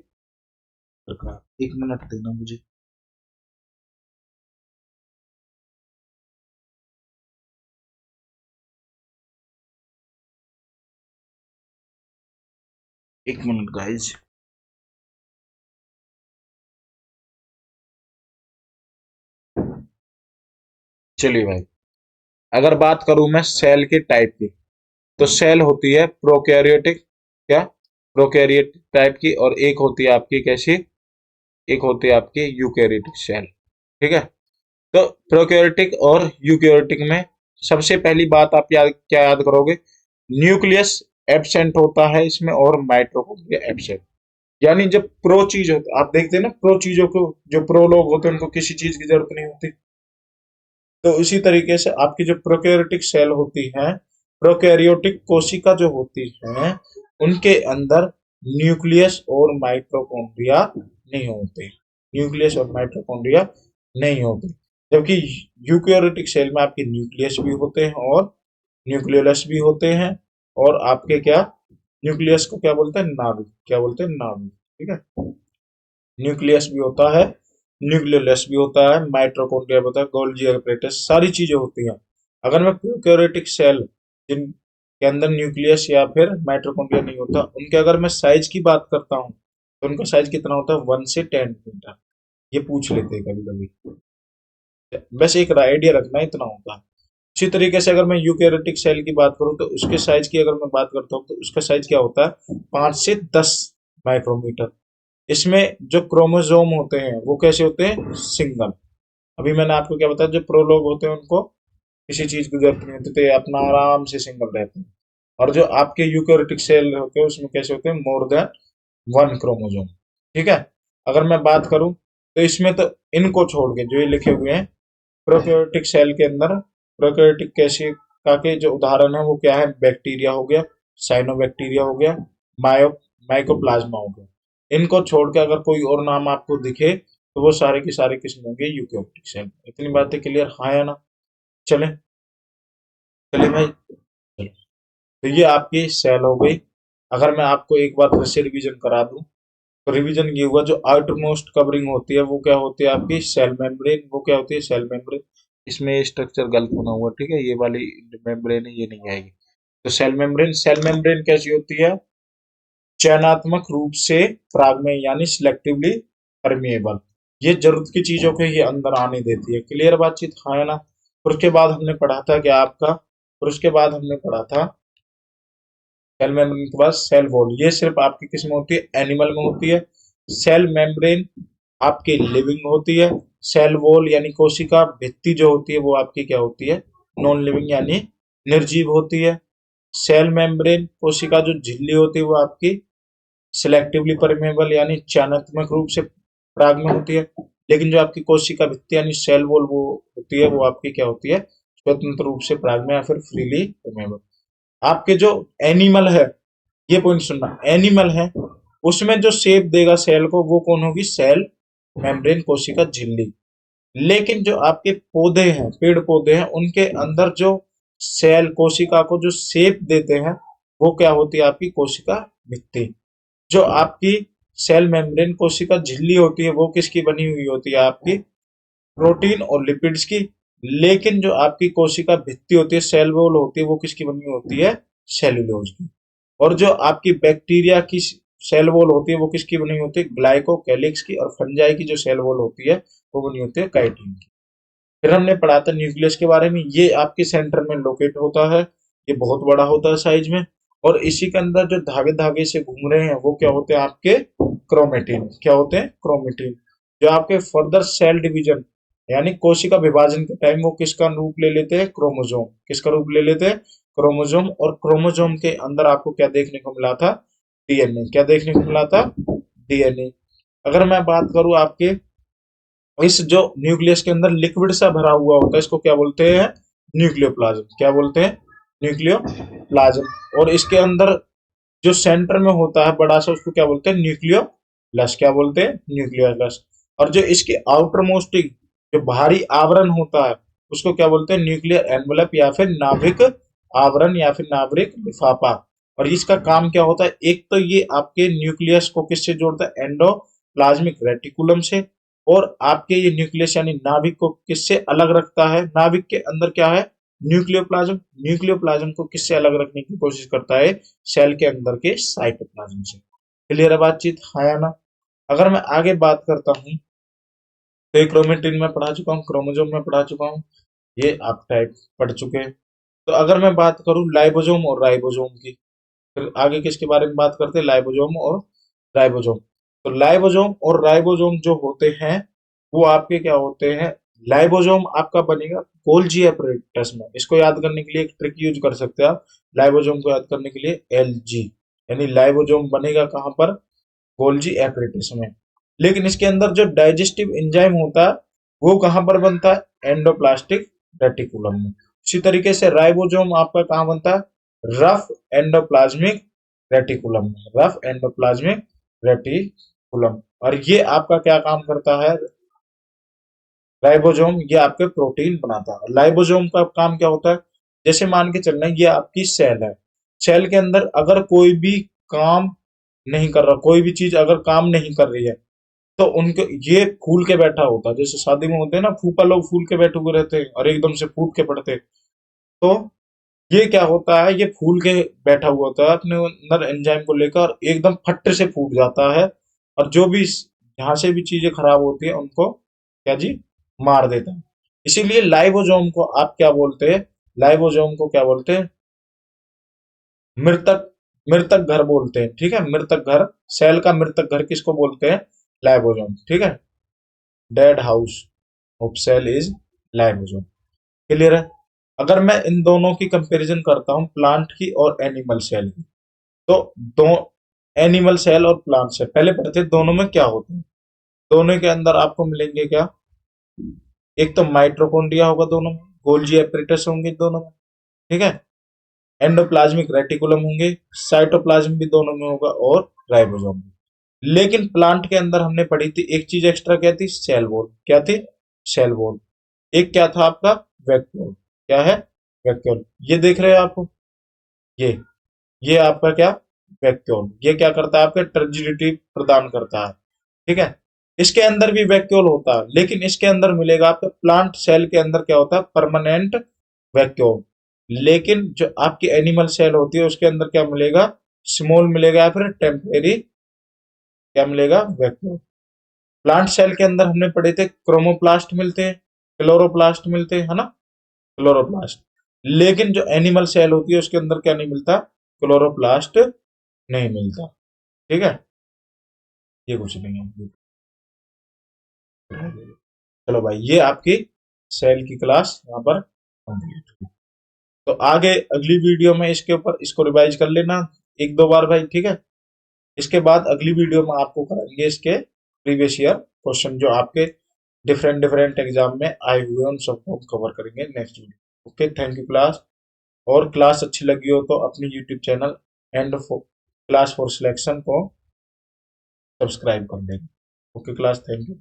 प्रकार। 1 मिनट देना मुझे। 1 मिनट गाइज। चलिए भाई, अगर बात करूं मैं सेल के टाइप की, तो सेल होती है प्रोकैरियोटिक, क्या? प्रोकैरियोटिक टाइप की। और एक होती है आपकी कैसी? एक होती है आपकी यूकैरियोटिक सेल। ठीक है। तो प्रोकैरियोटिक और यूकैरियोटिक में सबसे पहली बात आप क्या याद करोगे? न्यूक्लियस एब्सेंट होता है इसमें, और माइटोकॉन्ड्रिया एब्सेंट। यानी जब प्रो चीज होता, आप देखते हैं ना प्रो चीजों को, जो प्रो लोग होते हैं उनको किसी चीज की जरूरत नहीं होती। तो इसी तरीके से आपकी जो प्रोकैरियोटिक सेल होती है, प्रोकैरियोटिक कोशिका जो होती है, उनके अंदर न्यूक्लियस और माइटोकॉन्ड्रिया नहीं होते। न्यूक्लियस और माइटोकॉन्ड्रिया नहीं होते। जबकि यूकैरियोटिक सेल में आपके न्यूक्लियस भी होते हैं और न्यूक्लियोलस भी होते हैं। और आपके क्या, न्यूक्लियस को क्या बोलते हैं? नाभिक। क्या बोलते हैं? नाभिक। ठीक है। न्यूक्लियस भी होता है, न्यूक्लियोलस भी होता है, माइटोकॉन्ड्रिया भी होता है, गोल्गी एपरेटस, सारी चीजें होती हैं। अगर मैं प्रोकैरियोटिक सेल जिनके अंदर न्यूक्लियस या फिर माइटोकॉन्ड्रिया नहीं होता, उनके अगर मैं साइज की बात करता हूँ तो उनका साइज कितना होता है? 1 से 10 मीटर। ये पूछ लेते हैं कभी कभी। बस एक आइडिया रखना, इतना होता है। इसी तरीके से अगर मैं यूकैरियोटिक सेल की बात करूं तो उसके साइज की अगर मैं बात करता हूं तो उसका साइज क्या होता है? 5 से 10 माइक्रोमीटर। इसमें जो क्रोमोसोम होते हैं वो कैसे होते हैं? सिंगल। अभी मैंने आपको क्या बताया, जो प्रोलोग होते हैं उनको किसी चीज की जरूरत नहीं होती, तो ये अपना आराम से सिंगल रहते हैं। और जो आपके यूकैरियोटिक सेल होते हैं उसमें कैसे होते हैं? More than 1 chromosome. ठीक है। अगर मैं बात करूं तो इसमें तो इनको छोड़ के जो ये लिखे हुए हैं, प्रोकैरियोटिक सेल के अंदर प्रोकैरियोटिक कोशिका के जो उदाहरण है वो क्या है? बैक्टीरिया हो गया, साइनोबैक्टीरिया हो गया, मायो माइकोप्लाज्मा हो गया। इनको छोड़ के अगर कोई और नाम आपको दिखे तो वो सारे की सारे किस्म होंगे यूकैरियोटिक सेल। इतनी बातें क्लियर? हाँ या ना? चले, चले भाई, चलो। तो ये आपकी सेल हो गई। अगर मैं आपको एक बात फिर से रिवीजन करा दूं, तो रिवीजन ये हुआ, जो आउटर मोस्ट कवरिंग होती है वो क्या होती है? आपकी सेल मेम्ब्रेन। वो क्या होती है? Cell membrane. इसमें ये स्ट्रक्चर गलत बना हुआ, ठीक है। ये वाली मेम्ब्रेन है, ये नहीं आएगी। तो सेल मेम्ब्रेन कैसी होती है? चयनात्मक रूप से परागमय, यानी सिलेक्टिवली परमिएबल। ये जरूरत की चीजों को ये अंदर आने देती है। क्लियर बातचीत? हाँ है ना? और उसके बाद हमने पढ़ा था क्या आपका, और उसके बाद हमने पढ़ा था सेल मेम्ब्रेन के बाद सेल वॉल। ये सिर्फ आपकी किस में होती है? एनिमल में होती है। सेल मेम्ब्रेन आपकी लिविंग होती है। सेल वॉल यानी कोशिका भित्ति जो होती है वो आपकी क्या होती है? नॉन लिविंग यानी निर्जीव होती है। सेल मेम्ब्रेन कोशिका जो झिल्ली होती है वो आपकी सिलेक्टिवली परमेबल यानी चयनात्मक रूप से पराग में होती है। लेकिन जो आपकी कोशिका भित्ति यानी सेल वॉल वो होती है, वो आपकी क्या होती है? स्वतंत्र रूप से पराग में या फिर फ्रीली परमेबल। आपके जो एनिमल है, ये पॉइंट सुनना, एनिमल है उसमें जो शेप देगा सेल को वो कौन होगी? सेल मेम्ब्रेन कोशिका झिल्ली। लेकिन जो आपके पौधे हैं, पेड़ पौधे हैं, उनके अंदर जो सेल कोशिका को जो शेप देते हैं वो क्या होती है? आपकी कोशिका भित्ति। जो आपकी सेल मेम्ब्रेन कोशिका झिल्ली होती है वो किसकी बनी हुई होती है? आपकी प्रोटीन और लिपिड्स की। लेकिन जो आपकी कोशिका भित्ति होती है, सेल वॉल होती है, वो किसकी बनी हुई होती है? सेलुलोज की। और जो आपकी बैक्टीरिया की सेल वॉल होती है वो किसकी बनी होती है? ग्लाइकोकैलिक्स की। और फंजाई की जो सेल वॉल होती है वो बनी होती है काइटिन की। फिर हमने पढ़ा था न्यूक्लियस के बारे में। ये आपके सेंटर में लोकेट होता है, ये बहुत बड़ा होता है साइज में। और इसी के अंदर जो धागे धागे से घूम रहे हैं वो क्या होते हैं? आपके क्रोमेटिन। क्या होते हैं? क्रोमेटिन। जो आपके फर्दर सेल डिवीजन यानी कोशिका विभाजन के टाइम वो किसका रूप ले लेते हैं? क्रोमोजोम। किसका रूप ले लेते हैं? क्रोमोजोम। और क्रोमोजोम के अंदर आपको क्या देखने को मिला था? डीएनए। क्या देखने को मिला था? डीएनए। अगर मैं बात करूं आपके इस जो न्यूक्लियस के अंदर लिक्विड सा भरा हुआ होता है इसको क्या बोलते हैं? न्यूक्लियोप्लाज्म। क्या बोलते हैं? न्यूक्लियोप्लाज्म। और इसके अंदर जो सेंटर में होता है बड़ा सा उसको क्या बोलते हैं? न्यूक्लियोलस। क्या बोलते हैं? न्यूक्लियोलस। और जो इसके आउटर मोस्ट जो बाहरी आवरण होता है उसको क्या बोलते हैं? न्यूक्लियर एनवलप या फिर नाभिक आवरण या फिर नाभिक लिफाफा। और इसका काम क्या होता है? एक तो ये आपके न्यूक्लियस को किससे जोड़ता है? एंडोप्लाज्मिक रेटिकुलम से। और आपके ये न्यूक्लियस यानी नाभिक को किससे अलग रखता है? नाभिक के अंदर क्या है? न्यूक्लियोप्लाज्म। न्यूक्लियोप्लाज्म को किससे अलग रखने की कोशिश करता है? सेल के अंदर के साइटोप्लाज्म से। क्लियर है बातचीत? हाँ या ना? अगर मैं आगे बात करता हूँ तो ये क्रोमेटिन में पढ़ा चुका हूँ, क्रोमोजोम में पढ़ा चुका हूँ, ये आप टाइप पढ़ चुके हैं। तो अगर मैं बात करूँ लाइबोजोम और राइबोजोम की, फिर आगे किसके बारे में बात करते हैं? लाइबोजोम और राइबोजोम। तो लाइबोजोम और राइबोजोम जो होते हैं वो आपके क्या होते हैं? लाइबोजोम आपका बनेगा गोल्जी एपरेटस में। इसको याद करने के लिए एक ट्रिक यूज कर सकते हैं आप। लाइबोजोम को याद करने के लिए एलजी, यानी लाइबोजोम बनेगा कहां पर? गोल्जी एपरेटस में। लेकिन इसके अंदर जो डाइजेस्टिव एंजाइम होता है वो कहां पर बनता है? एंडोप्लास्टिक रेटिकुलम में। इसी तरीके से राइबोसोम आपका कहां बनता है? रफ एंडोप्लाज्मिक रेटिकुलम में। Rough endoplasmic reticulum. और ये आपका क्या काम करता है? राइबोसोम ये आपके प्रोटीन बनाता है। लाइबोसोम का काम क्या होता है? जैसे मान के चलना ये आपकी सेल है, सेल के अंदर अगर कोई भी काम नहीं कर रहा, कोई भी चीज अगर काम नहीं कर रही है तो उनके ये फूल के बैठा होता है। जैसे शादी में होते हैं ना, फूफा लोग फूल के बैठे हुए रहते हैं और एकदम से फूट के पड़ते हैं। तो ये क्या होता है? ये फूल के बैठा हुआ होता है अपने अंदर एंजाइम को लेकर, एकदम फट से फूट जाता है। और जो भी जहां से भी चीजें खराब होती है उनको क्या जी? मार देता है। इसीलिए लाइबोसोम को आप क्या बोलते हैं? लाइबोसोम को क्या बोलते हैं? मृतक, मृतक घर बोलते हैं। ठीक है, मृतक घर। सेल का मृतक घर किसको बोलते हैं? लाइबोसोम। ठीक है, dead house of cell is lysosome. Clear है? अगर मैं इन दोनों की कंपैरिजन करता हूं, प्लांट की और एनिमल सेल की, तो दो एनिमल सेल और प्लांट सेल पहले पढ़ते हैं दोनों में क्या होते हैं। दोनों के अंदर आपको मिलेंगे क्या? एक तो माइट्रोकॉन्ड्रिया होगा दोनों में, गोल्जी एपरेटस होंगे दोनों में। ठीक है, एंडोप्लाज्मिक रेटिकुलम होंगे, साइटोप्लाज्म भी दोनों में होगा और राइबोसोम भी। लेकिन प्लांट के अंदर हमने पढ़ी थी एक चीज एक्स्ट्रा, क्या थी? Cell wall. क्या थी? Cell wall. एक क्या था आपका? वैक्यूल। क्या है? वैक्यूल। ये देख रहे हो आप? ये ये आपका क्या? वैक्यूल। ये क्या करता है? आपके टर्जिडिटी प्रदान करता है। ठीक है, इसके अंदर भी वैक्यूल होता है, लेकिन इसके अंदर मिलेगा आपके प्लांट सेल के अंदर क्या होता है? Permanent vacuum. लेकिन जो आपकी एनिमल सेल होती है उसके अंदर क्या मिलेगा? स्मॉल मिलेगा या फिर टेम्परेरी क्या मिलेगा? वैक्यूम। प्लांट सेल के अंदर हमने पढ़े थे क्रोमोप्लास्ट मिलते हैं, क्लोरोप्लास्ट मिलते हैं, है ना? क्लोरोप्लास्ट। लेकिन जो एनिमल सेल होती है उसके अंदर क्या नहीं मिलता? क्लोरोप्लास्ट नहीं मिलता। ठीक है, ये कुछ नहीं है। चलो भाई, ये आपकी सेल की क्लास यहाँ पर कंप्लीट हुई। तो आगे अगली वीडियो में इसके ऊपर इसको रिवाइज कर लेना एक दो बार भाई। ठीक है, इसके बाद अगली वीडियो में आपको कराएंगे इसके प्रीवियस ईयर क्वेश्चन जो आपके डिफरेंट डिफरेंट एग्जाम में आए हुए हैं, उन सबको कवर करेंगे next video. Okay, thank you class. और क्लास अच्छी लगी हो तो अपनी YouTube channel and class for selection को सब्सक्राइब कर देंगे। Okay class, thank you.